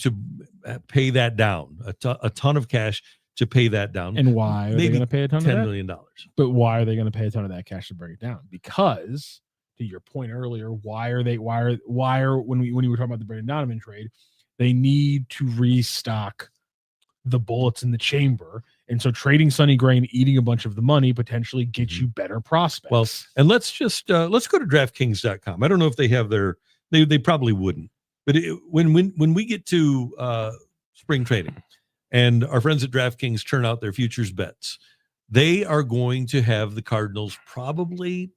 pay that down, a ton of cash to pay that down. And why are they going to pay a ton of that? $10 million. But why are they going to pay a ton of that cash to bring it down? Because, to your point earlier, when you were talking about the Brandon Donovan trade, they need to restock the bullets in the chamber. And so trading Sonny Gray and eating a bunch of the money potentially gets you better prospects. Well, and let's go to DraftKings.com. I don't know if they have they probably wouldn't. But when we get to spring training and our friends at DraftKings turn out their futures bets, they are going to have the Cardinals probably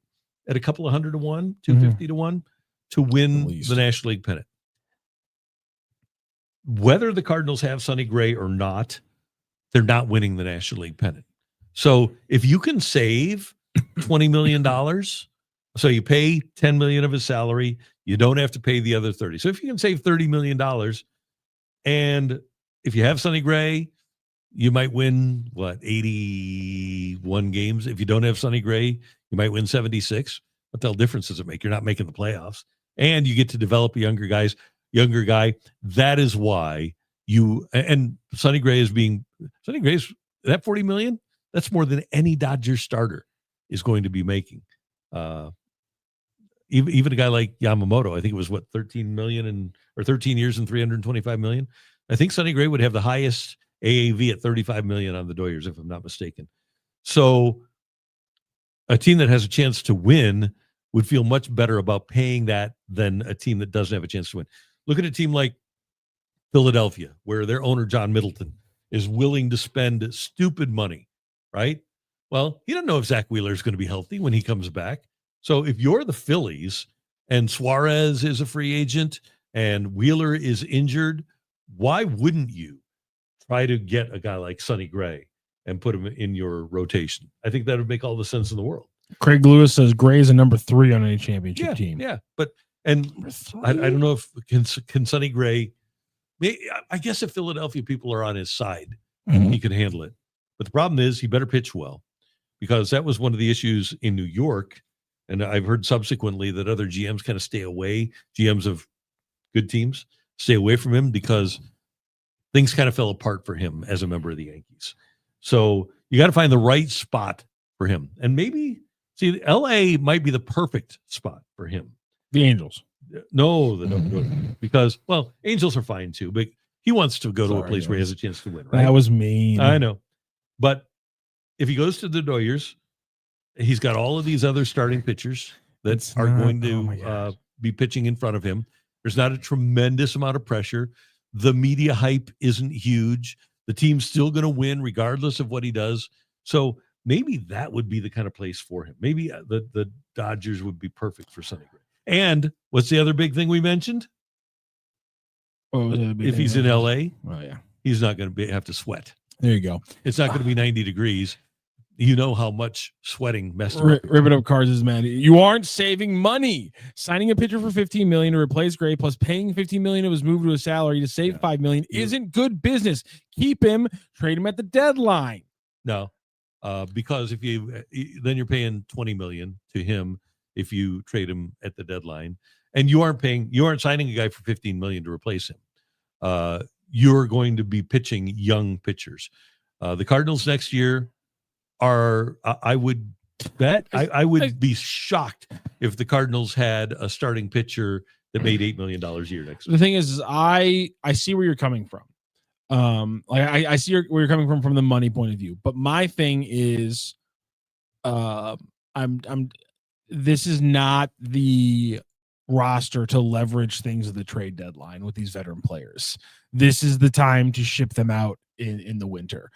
at a couple of 100 to 1, 250 to 1 to win the National League pennant. Whether the Cardinals have Sonny Gray or not, they're not winning the National League pennant. So if you can save $20 million So you pay $10 million of his salary. You don't have to pay the other 30. So if you can save $30 million, and if you have Sonny Gray, you might win, 81 games. If you don't have Sonny Gray, you might win 76. What the hell difference does it make? You're not making the playoffs. And you get to develop a younger guy. That is why and Sonny Gray's that $40 million, that's more than any Dodgers starter is going to be making. Even a guy like Yamamoto, I think it was 13 million or 13 years and 325 million. I think Sonny Gray would have the highest AAV at 35 million on the Doyers, if I'm not mistaken. So a team that has a chance to win would feel much better about paying that than a team that doesn't have a chance to win. Look at a team like Philadelphia, where their owner, John Middleton, is willing to spend stupid money, right? Well, he doesn't know if Zach Wheeler is going to be healthy when he comes back. So if you're the Phillies and Suarez is a free agent and Wheeler is injured, why wouldn't you try to get a guy like Sonny Gray and put him in your rotation? I think that would make all the sense in the world. Craig Lewis says Gray is a number 3 on any championship team. Yeah, but I don't know if can Sonny Gray. I guess if Philadelphia people are on his side, he could handle it. But the problem is he better pitch well, because that was one of the issues in New York. And I've heard subsequently that other GMs kind of stay away, GMs of good teams stay away from him because things kind of fell apart for him as a member of the Yankees. So you got to find the right spot for him. And maybe, LA might be the perfect spot for him. The Angels. No, because, Angels are fine too, but he wants to go to a place where he has a chance to win, right? That was mean. I know. But if he goes to the Doyers, he's got all of these other starting pitchers that are going to be pitching in front of him. There's not a tremendous amount of pressure. The media hype isn't huge. The team's still going to win regardless of what he does. So maybe that would be the kind of place for him. Maybe the Dodgers would be perfect for Sonny Gray. And what's the other big thing we mentioned? If he's in LA, he's not going to have to sweat. There you go. It's not going to be 90 degrees. You know how much sweating messed up. Ribbon Up Cards is mad. You aren't saving money. Signing a pitcher for $15 million to replace Gray, plus paying $15 million of his move to a salary to save $5 million isn't good business. Keep him, trade him at the deadline. No, because if then you're paying $20 million to him if you trade him at the deadline, and you aren't signing a guy for $15 million to replace him. You're going to be pitching young pitchers. The Cardinals next year I would bet, I would be shocked if the Cardinals had a starting pitcher that made $8 million a year next year. The thing is I see where you're coming from. I see where you're coming from the money point of view. But my thing is, this is not the roster to leverage things at the trade deadline with these veteran players. This is the time to ship them out in the winter.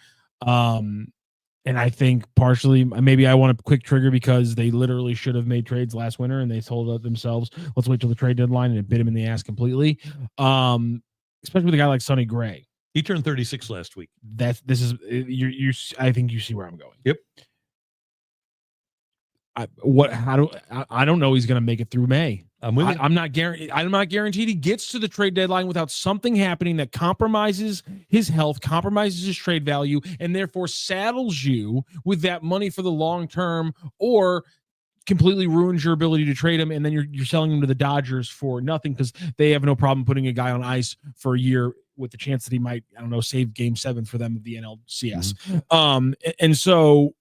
And I think partially, maybe I want a quick trigger because they literally should have made trades last winter and they told themselves, let's wait till the trade deadline, and it bit him in the ass completely. Especially with a guy like Sonny Gray. He turned 36 last week. I think you see where I'm going. Yep. I don't know he's going to make it through May. I'm not guaranteed he gets to the trade deadline without something happening that compromises his health, compromises his trade value, and therefore saddles you with that money for the long term, or completely ruins your ability to trade him, and then you're selling him to the Dodgers for nothing because they have no problem putting a guy on ice for a year with the chance that he might, save Game 7 for them of the NLCS. Mm-hmm. And so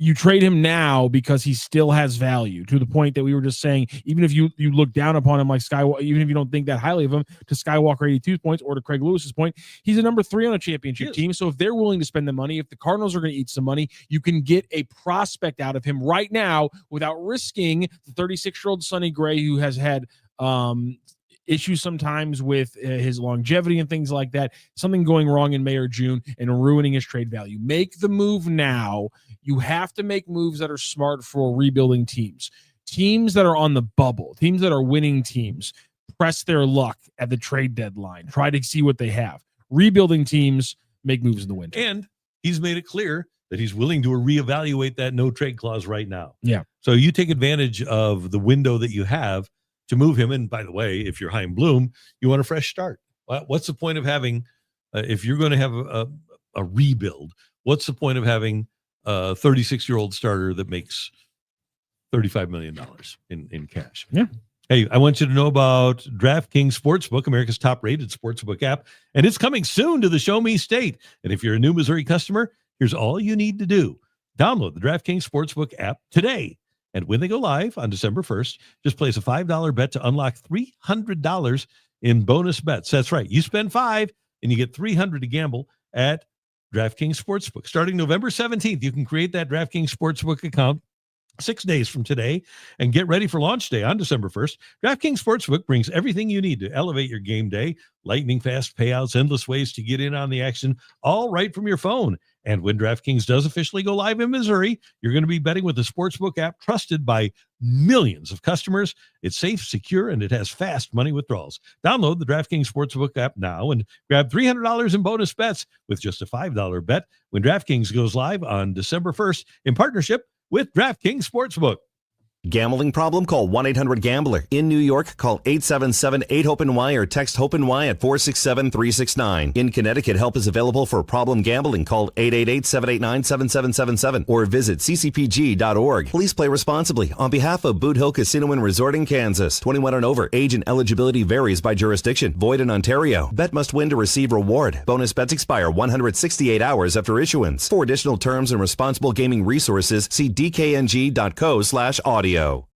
you trade him now because he still has value, to the point that we were just saying, even if you look down upon him like Skywalker, even if you don't think that highly of him, to Skywalker 82 points, or to Craig Lewis's point, he's a number 3 on a championship team. So if they're willing to spend the money, if the Cardinals are going to eat some money, you can get a prospect out of him right now without risking the 36-year-old Sonny Gray, who has had issues sometimes with his longevity and things like that, something going wrong in May or June and ruining his trade value. Make the move now. You have to make moves that are smart for rebuilding teams that are on the bubble, teams that are winning teams. Press their luck at the trade deadline. Try to see what they have. Rebuilding teams make moves in the winter. And he's made it clear that he's willing to reevaluate that no trade clause right now. Yeah. So you take advantage of the window that you have to move him. And by the way, if you're Chaim Bloom, you want a fresh start. What's the point of having, if you're going to have a rebuild, what's the point of having a 36-year-old starter that makes $35 million in cash? Yeah. Hey, I want you to know about DraftKings Sportsbook, America's top-rated sportsbook app, and it's coming soon to the Show Me State. And if you're a new Missouri customer, here's all you need to do. Download the DraftKings Sportsbook app today. And when they go live on December 1st, just place a $5 bet to unlock $300 in bonus bets. That's right. You spend $5 and you get $300 to gamble at DraftKings Sportsbook. Starting November 17th, you can create that DraftKings Sportsbook account 6 days from today and get ready for launch day on December 1st. DraftKings Sportsbook brings everything you need to elevate your game day. Lightning fast payouts, endless ways to get in on the action, all right from your phone. And when DraftKings does officially go live in Missouri, you're going to be betting with the Sportsbook app trusted by millions of customers. It's safe, secure, and it has fast money withdrawals. Download the DraftKings Sportsbook app now and grab $300 in bonus bets with just a $5 bet when DraftKings goes live on December 1st in partnership with DraftKings Sportsbook. Gambling problem? Call 1-800-GAMBLER. In New York, call 877-8-HOPE-NY or text HOPE-NY at 467-369. In Connecticut, help is available for problem gambling. Call 888-789-7777 or visit ccpg.org. Please play responsibly. On behalf of Boot Hill Casino and Resort in Kansas, 21 and over. Age and eligibility varies by jurisdiction. Void in Ontario. Bet must win to receive reward. Bonus bets expire 168 hours after issuance. For additional terms and responsible gaming resources, see dkng.co/audio. All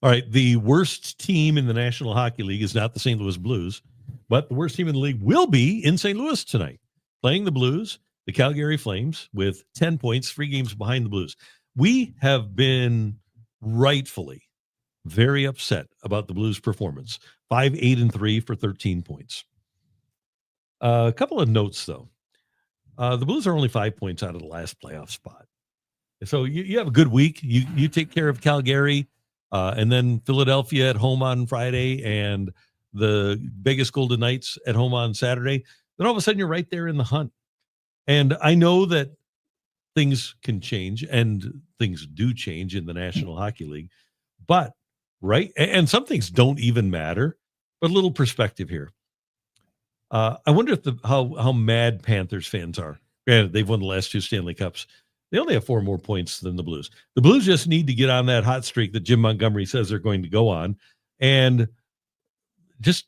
right, the worst team in the National Hockey League is not the St. Louis Blues, but the worst team in the league will be in St. Louis tonight, playing the Blues, the Calgary Flames, with 10 points, 3 games behind the Blues. We have been rightfully very upset about the Blues' performance. 5-8-3 for 13 points. A couple of notes, though. The Blues are only 5 points out of the last playoff spot. So you have a good week. You take care of Calgary, and then Philadelphia at home on Friday, and the Vegas Golden Knights at home on Saturday. Then all of a sudden you're right there in the hunt. And I know that things can change, and things do change in the National Hockey League, but right, and some things don't even matter. But a little perspective here. I wonder if how mad Panthers fans are. Granted, they've won the last 2 Stanley Cups. They only have 4 more points than the Blues. The Blues just need to get on that hot streak that Jim Montgomery says they're going to go on, and just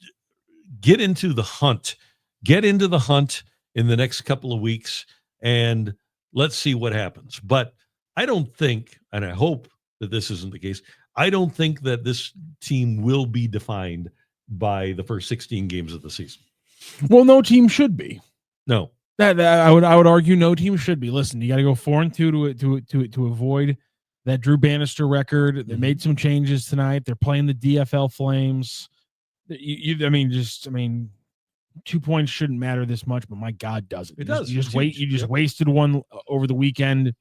get into the hunt. Get into the hunt in the next couple of weeks, and let's see what happens. But I don't think, and I hope that this isn't the case, I don't think that this team will be defined by the first 16 games of the season. Well, no team should be. No. That I would argue no team should be. Listen, you got to go 4-2 to avoid that Drew Bannister record. They made some changes tonight. They're playing the DFL Flames. I mean, 2 points shouldn't matter this much, but my God, does it? It does. You just wasted one over the weekend.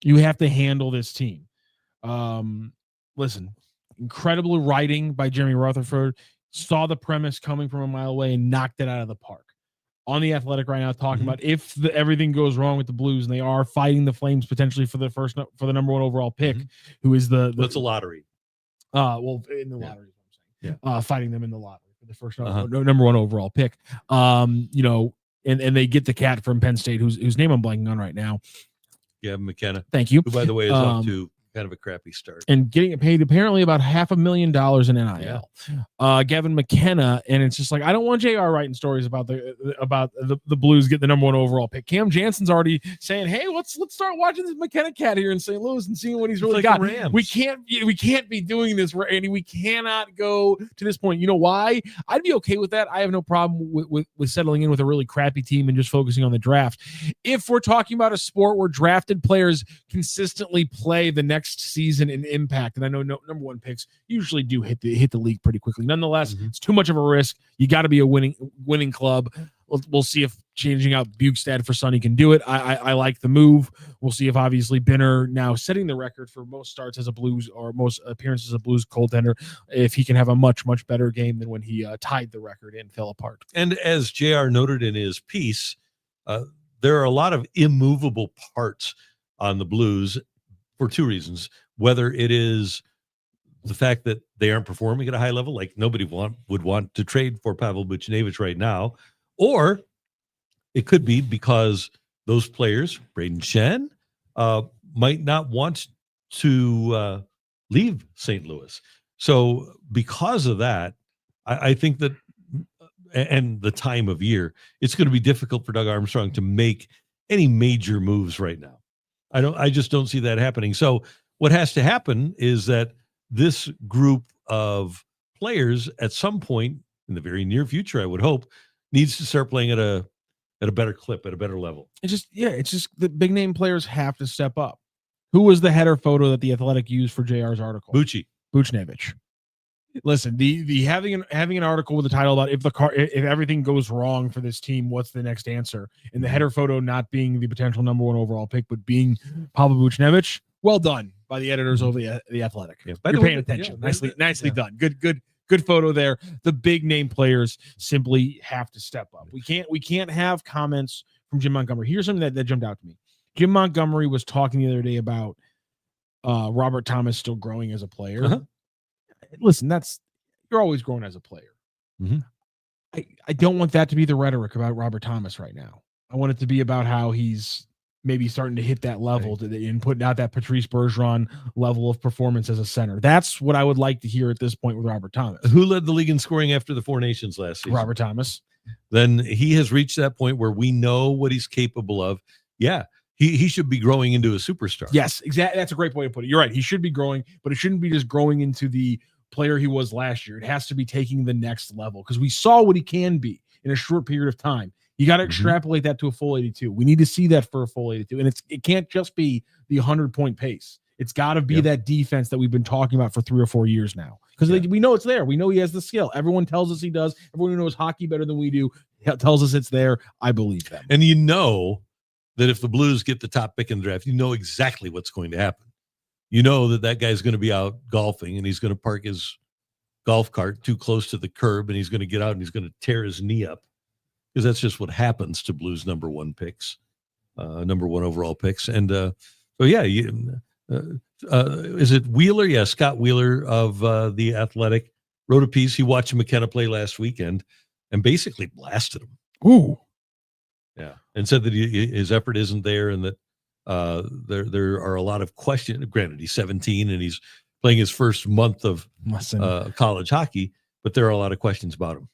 You have to handle this team. Listen, incredible writing by Jeremy Rutherford. Saw the premise coming from a mile away and knocked it out of the park. On The Athletic right now, talking about if everything goes wrong with the Blues and they are fighting the Flames potentially for the number 1 overall pick, who is it's a lottery. Well, in the lottery, yeah. Fighting them in the lottery for the first number 1 overall pick. And they get the cat from Penn State, whose name I'm blanking on right now. Gavin McKenna. Thank you. Who, by the way, is up to kind of a crappy start. And getting paid apparently about $500,000 in NIL. Yeah. Gavin McKenna, and it's just like, I don't want JR writing stories about the Blues getting the number 1 overall pick. Cam Jansen's already saying, hey, let's start watching this McKenna cat here in St. Louis and seeing what he's really got. We can't be doing this, Randy. We cannot go to this point. You know why? I'd be okay with that. I have no problem with settling in with a really crappy team and just focusing on the draft. If we're talking about a sport where drafted players consistently play the next season in impact, and I know number 1 picks usually do hit the league pretty quickly. Nonetheless, it's too much of a risk. You got to be a winning club. We'll see if changing out Bukestad for Sonny can do it. I like the move. We'll see if obviously Binner, now setting the record for most starts as a Blues or most appearances as a Blues goaltender, if he can have a much better game than when he tied the record and fell apart. And as JR noted in his piece, there are a lot of immovable parts on the Blues for two reasons. Whether it is the fact that they aren't performing at a high level, like nobody would want to trade for Pavel Buchnevich right now, or it could be because those players, Braden Shen, might not want to leave St. Louis. So because of that, I think that, and the time of year, it's going to be difficult for Doug Armstrong to make any major moves right now. I just don't see that happening. So what has to happen is that this group of players at some point in the very near future, I would hope, needs to start playing at a better clip, at a better level. It's just the big name players have to step up. Who was the header photo that the Athletic used for JR's article? Buchnevich. Listen, the having an article with a title about if everything goes wrong for this team, what's the next answer? And the header photo not being the potential number 1 overall pick, but being Pavel Buchnevich. Well done by the editors over the Athletic. Yeah, you're paying attention. Yeah, nicely done. Good photo there. The big name players simply have to step up. We can't have comments from Jim Montgomery. Here's something that jumped out to me. Jim Montgomery was talking the other day about Robert Thomas still growing as a player. Uh-huh. Listen, you're always growing as a player. Mm-hmm. I don't want that to be the rhetoric about Robert Thomas right now. I want it to be about how he's maybe starting to hit that level and putting out that Patrice Bergeron level of performance as a center. That's what I would like to hear at this point with Robert Thomas. Who led the league in scoring after the Four Nations last season? Robert Thomas. Then he has reached that point where we know what he's capable of. Yeah, he should be growing into a superstar. Yes, exactly. That's a great way to put it. You're right. He should be growing, but it shouldn't be just growing into the player he was last year. It has to be taking the next level because we saw what he can be in a short period of time. You got to extrapolate that to a full 82. We need to see that for a full 82. And it can't just be the 100-point pace. It's got to be that defense that we've been talking about for 3 or 4 years now. Because we know it's there. We know he has the skill. Everyone tells us he does. Everyone who knows hockey better than we do tells us it's there. I believe them. And you know that if the Blues get the top pick in the draft, you know exactly what's going to happen. You know that guy's going to be out golfing and he's going to park his golf cart too close to the curb and he's going to get out and he's going to tear his knee up. Because that's just what happens to Blues number 1 picks, number 1 overall picks. And so, yeah, is it Wheeler? Yeah, Scott Wheeler of The Athletic wrote a piece. He watched McKenna play last weekend and basically blasted him. Ooh. Yeah, and said that his effort isn't there and that there are a lot of questions. Granted, he's 17 and he's playing his first month of college hockey, but there are a lot of questions about him.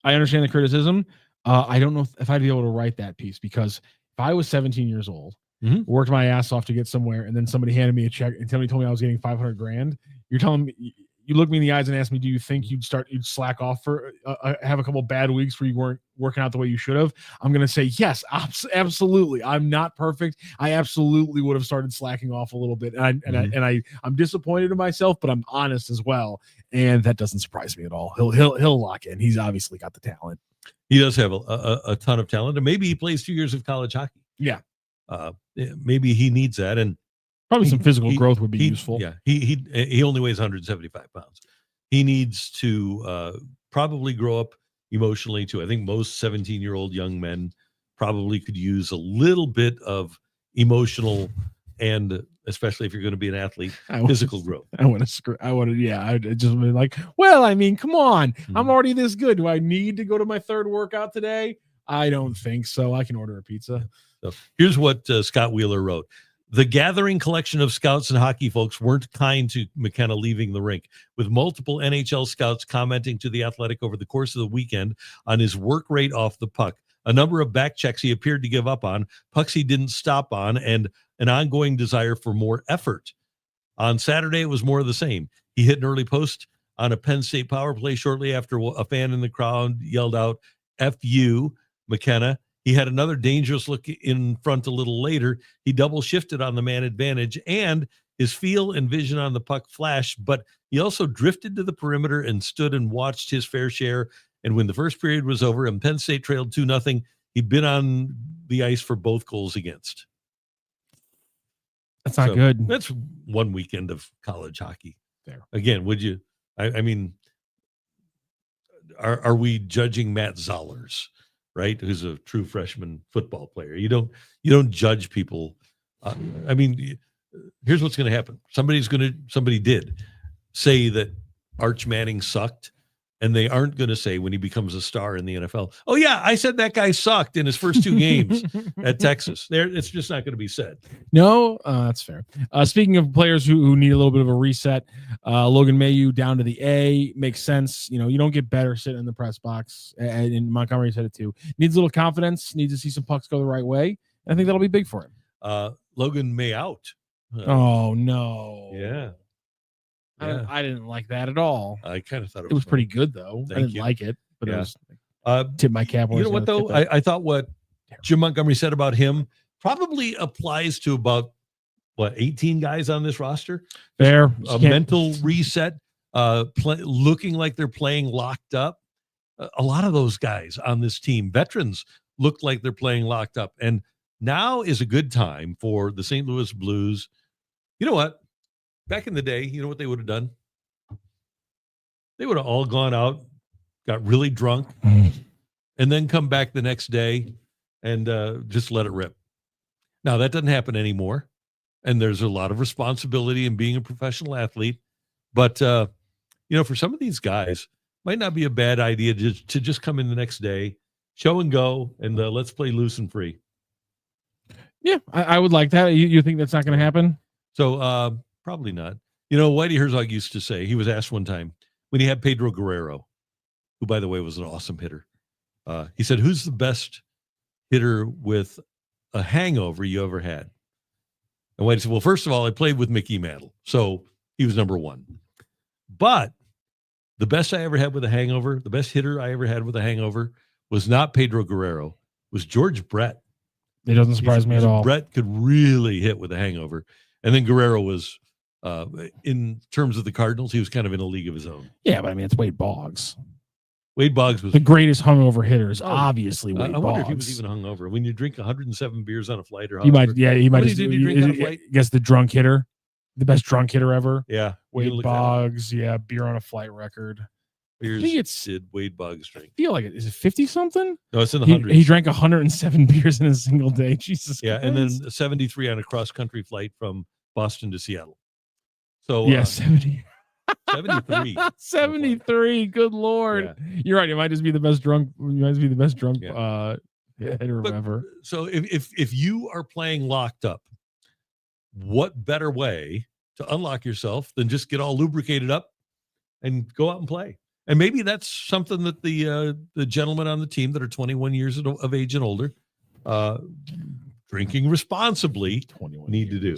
I understand the criticism. I don't know if I'd be able to write that piece because if I was 17 years old, worked my ass off to get somewhere, and then somebody handed me a check and somebody told me I was getting $500,000, you're telling me, you look me in the eyes and ask me, do you think you'd slack off for have a couple bad weeks where you weren't working out the way you should have? I'm going to say yes, absolutely. I'm not perfect. I absolutely would have started slacking off a little bit. I'm disappointed in myself, but I'm honest as well. And that doesn't surprise me at all. He'll lock in. He's obviously got the talent. He does have a ton of talent, and maybe he plays 2 years of college hockey. Yeah. Maybe he needs that. And probably some physical growth would be useful. Yeah. He only weighs 175 pounds. He needs to probably grow up emotionally too. I think most 17-year-old young men probably could use a little bit of emotional and especially if you're going to be an athlete, physical growth. I'd just be like, well, I mean, come on. I'm already this good. Do I need to go to my third workout today? I don't think so. I can order a pizza. So here's what Scott Wheeler wrote. The gathering collection of scouts and hockey folks weren't kind to McKenna leaving the rink, with multiple NHL scouts commenting to The Athletic over the course of the weekend on his work rate off the puck, a number of back checks he appeared to give up on, pucks he didn't stop on, and an ongoing desire for more effort. On Saturday, it was more of the same. He hit an early post on a Penn State power play shortly after a fan in the crowd yelled out, F you, McKenna. He had another dangerous look in front a little later. He double shifted on the man advantage and his feel and vision on the puck flashed, but he also drifted to the perimeter and stood and watched his fair share. And when the first period was over and Penn State trailed 2-0, he'd been on the ice for both goals against. That's not good. That's one weekend of college hockey. There. Again, would you, I mean, are we judging Matt Zollers right? Who's a true freshman football player. You don't judge people. I mean, here's what's going to happen. Somebody did say that Arch Manning sucked, and they aren't going to say when he becomes a star in the NFL, oh yeah, I said that guy sucked in his first 2 games at Texas. It's just not going to be said. No, that's fair. Speaking of players who need a little bit of a reset, Logan Mailloux down to the A makes sense. You don't get better sitting in the press box, and Montgomery said it too. Needs a little confidence. Needs to see some pucks go the right way. I think that'll be big for him. Logan May out. Oh no! Yeah. I didn't like that at all. I kind of thought it was pretty good though. I didn't like it, but it was tip my cap. You know what though? I thought what Jim Montgomery said about him probably applies to about 18 guys on this roster. There, a mental reset, looking like they're playing locked up. A lot of those guys on this team, veterans, look like they're playing locked up, and now is a good time for the St. Louis Blues. You know what? Back in the day, you know what they would have done? They would have all gone out, got really drunk, and then come back the next day and just let it rip. Now, that doesn't happen anymore, and there's a lot of responsibility in being a professional athlete. But, for some of these guys, might not be a bad idea to just come in the next day, show and go, and let's play loose and free. Yeah, I would like that. You think that's not going to happen? So, probably not. Whitey Herzog used to say, he was asked one time when he had Pedro Guerrero, who, by the way, was an awesome hitter. He said, who's the best hitter with a hangover you ever had? And Whitey said, well, first of all, I played with Mickey Mantle, so he was number one. But the best I ever had with a hangover, the best hitter I ever had with a hangover was not Pedro Guerrero, was George Brett. It doesn't surprise me at all. Brett could really hit with a hangover. And then Guerrero was, in terms of the Cardinals, he was kind of in a league of his own. Yeah, but I mean, it's Wade Boggs. Wade Boggs was the greatest hungover hitters, obviously. Wade I wonder Boggs. if he was even hungover. When you drink 107 beers on a flight, or he might. Yeah, he might. Did you drink on a flight? I guess the drunk hitter, the best drunk hitter ever. Yeah, Wade Boggs. Yeah, beer on a flight record. Beers I think it's did Wade Boggs drink? I feel like it is it 50 something? No, it's in the hundreds. He drank 107 beers in a single day. Jesus. Yeah, Christ. and then 73 on a cross country flight from Boston to Seattle. So yeah, 70. 73. 73. Good Lord. Yeah. You're right. It might just be the best drunk. Hitter ever. So if you are playing locked up, what better way to unlock yourself than just get all lubricated up and go out and play? And maybe that's something that the gentlemen on the team that are 21 years of age and older, drinking responsibly, need to do.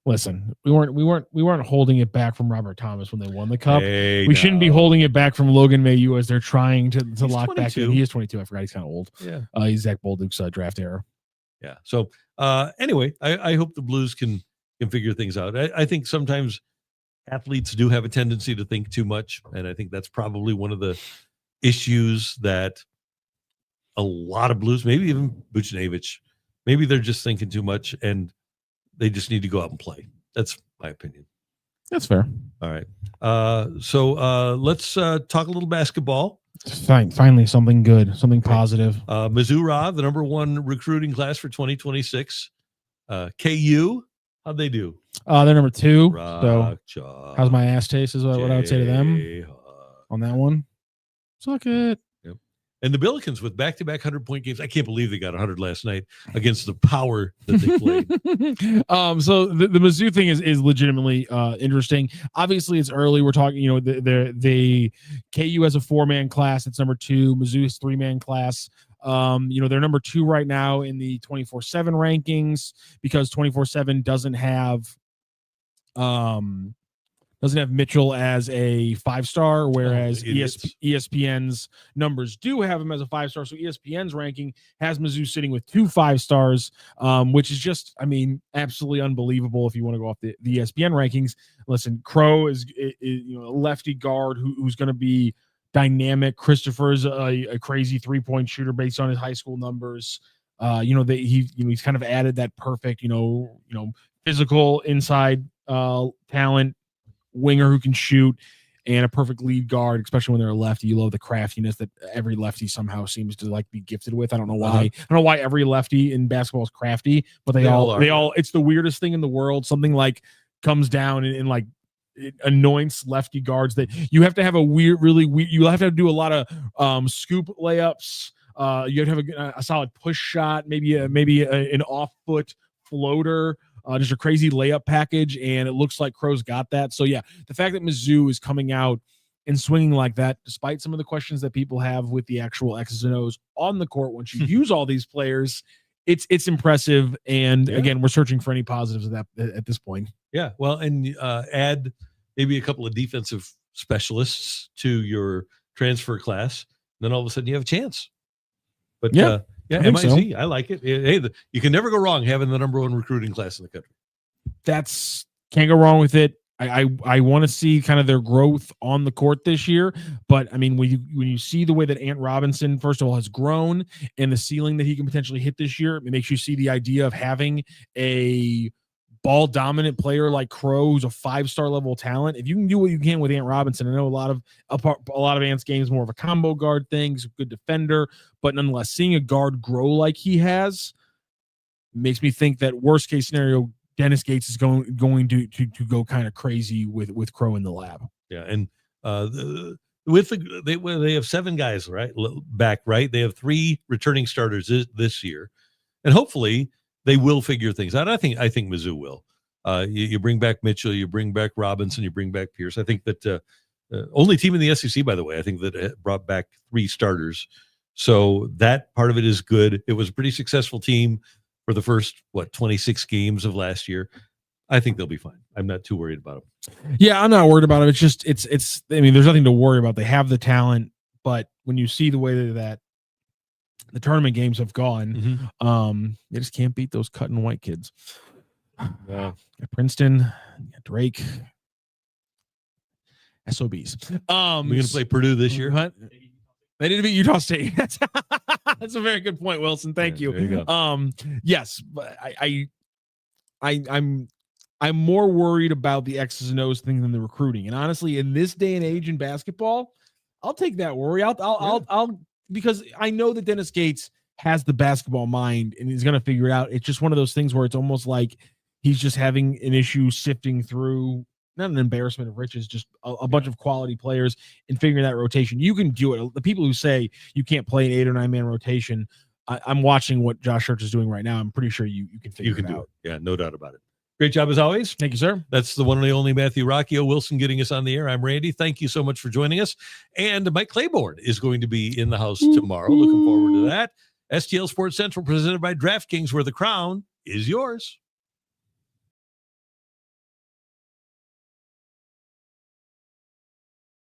Listen, we weren't holding it back from Robert Thomas when they won the cup. We shouldn't be holding it back from Logan Mailloux as they're trying to lock 22. Back in. He is 22. I forgot he's kind of old. Yeah, he's Zach Bolduc's draft era. Yeah. So anyway, I hope the Blues can figure things out. I think sometimes athletes do have a tendency to think too much, and I think that's probably one of the issues that a lot of Blues, maybe even Buchnevich, maybe they're just thinking too much and they just need to go out and play. That's my opinion. That's fair. All right. So let's talk a little basketball. Finally, something good, something positive. Mizzou, the number one recruiting class for 2026. KU, how'd they do? They're number 2. Rock so how's my ass taste is what I would say to them on that one. Suck it. Yep. And the Billikens with back-to-back 100-point games. I can't believe they got 100 last night against the power that they played. So the Mizzou thing is legitimately interesting. Obviously, it's early. We're talking, the KU has a 4-man class. It's number 2. Mizzou is 3-man class. They're number 2 right now in the 24/7 rankings because 24/7 doesn't have Mitchell as a 5-star, whereas ESPN's numbers do have him as a 5-star. So ESPN's ranking has Mizzou sitting with 2 5-stars, which is just, absolutely unbelievable if you want to go off the ESPN rankings. Listen, Crow is a lefty guard who's going to be dynamic. Christopher's a crazy 3-point shooter based on his high school numbers. He's kind of added that perfect, physical inside talent winger who can shoot. and a perfect lead guard, especially when they're a lefty. You love the craftiness that every lefty somehow seems to like be gifted with. I don't know why. I don't know why every lefty in basketball is crafty, but they all it's the weirdest thing in the world. Something like comes down and like it anoints lefty guards that you have to have really weird. You have to do a lot of scoop layups. You have to have a solid push shot, maybe an off foot floater. Just a crazy layup package, and it looks like Crow's got that. So, yeah, the fact that Mizzou is coming out and swinging like that, despite some of the questions that people have with the actual X's and O's on the court, once you use all these players, it's impressive. And, again, we're searching for any positives of that at this point. Yeah, well, and add maybe a couple of defensive specialists to your transfer class, then all of a sudden you have a chance. But, MIZ, I like it. Hey, you can never go wrong having the number one recruiting class in the country. Can't go wrong with it. I want to see kind of their growth on the court this year, but I mean, when you see the way that Ant Robinson, first of all, has grown and the ceiling that he can potentially hit this year, it makes you see the idea of having a ball dominant player like Crow, who's a 5-star level talent. If you can do what you can with Ant Robinson, I know a lot of Ant's game is more of a combo guard thing. He's a good defender, but nonetheless, seeing a guard grow like he has makes me think that worst case scenario, Dennis Gates is going to go kind of crazy with Crow in the lab. Yeah, and they have 7 guys back. They have 3 returning starters this year, and hopefully they will figure things out. I think Mizzou will. You bring back Mitchell, you bring back Robinson, you bring back Pierce. I think that only team in the SEC, by the way, I think that brought back 3 starters. So that part of it is good. It was a pretty successful team for the first 26 games of last year. I think they'll be fine. I'm not too worried about them. Yeah, I'm not worried about them. It's just it's. I mean, there's nothing to worry about. They have the talent, but when you see the way that the tournament games have gone, they just can't beat those cut and white kids. Yeah. Princeton, Drake, SOBs. We're going to play Purdue this year. What? They need to beat Utah State. That's a very good point, Wilson. Thank you. There you go. Yes, but I'm more worried about the X's and O's thing than the recruiting. And honestly, in this day and age in basketball, I'll take that worry. I'll because I know that Dennis Gates has the basketball mind and he's going to figure it out. It's just one of those things where it's almost like he's just having an issue sifting through, not an embarrassment of riches, just a bunch of quality players and figuring that rotation. You can do it. The people who say you can't play an 8 or 9 man rotation, I'm watching what Josh Church is doing right now. I'm pretty sure you can figure it out. Yeah, no doubt about it. Great job as always. Thank you, sir. That's the one and only Matthew Rocchio Wilson getting us on the air. I'm Randy. Thank you so much for joining us. And Mike Claiborne is going to be in the house tomorrow. Looking forward to that. STL Sports Central presented by DraftKings, where the crown is yours.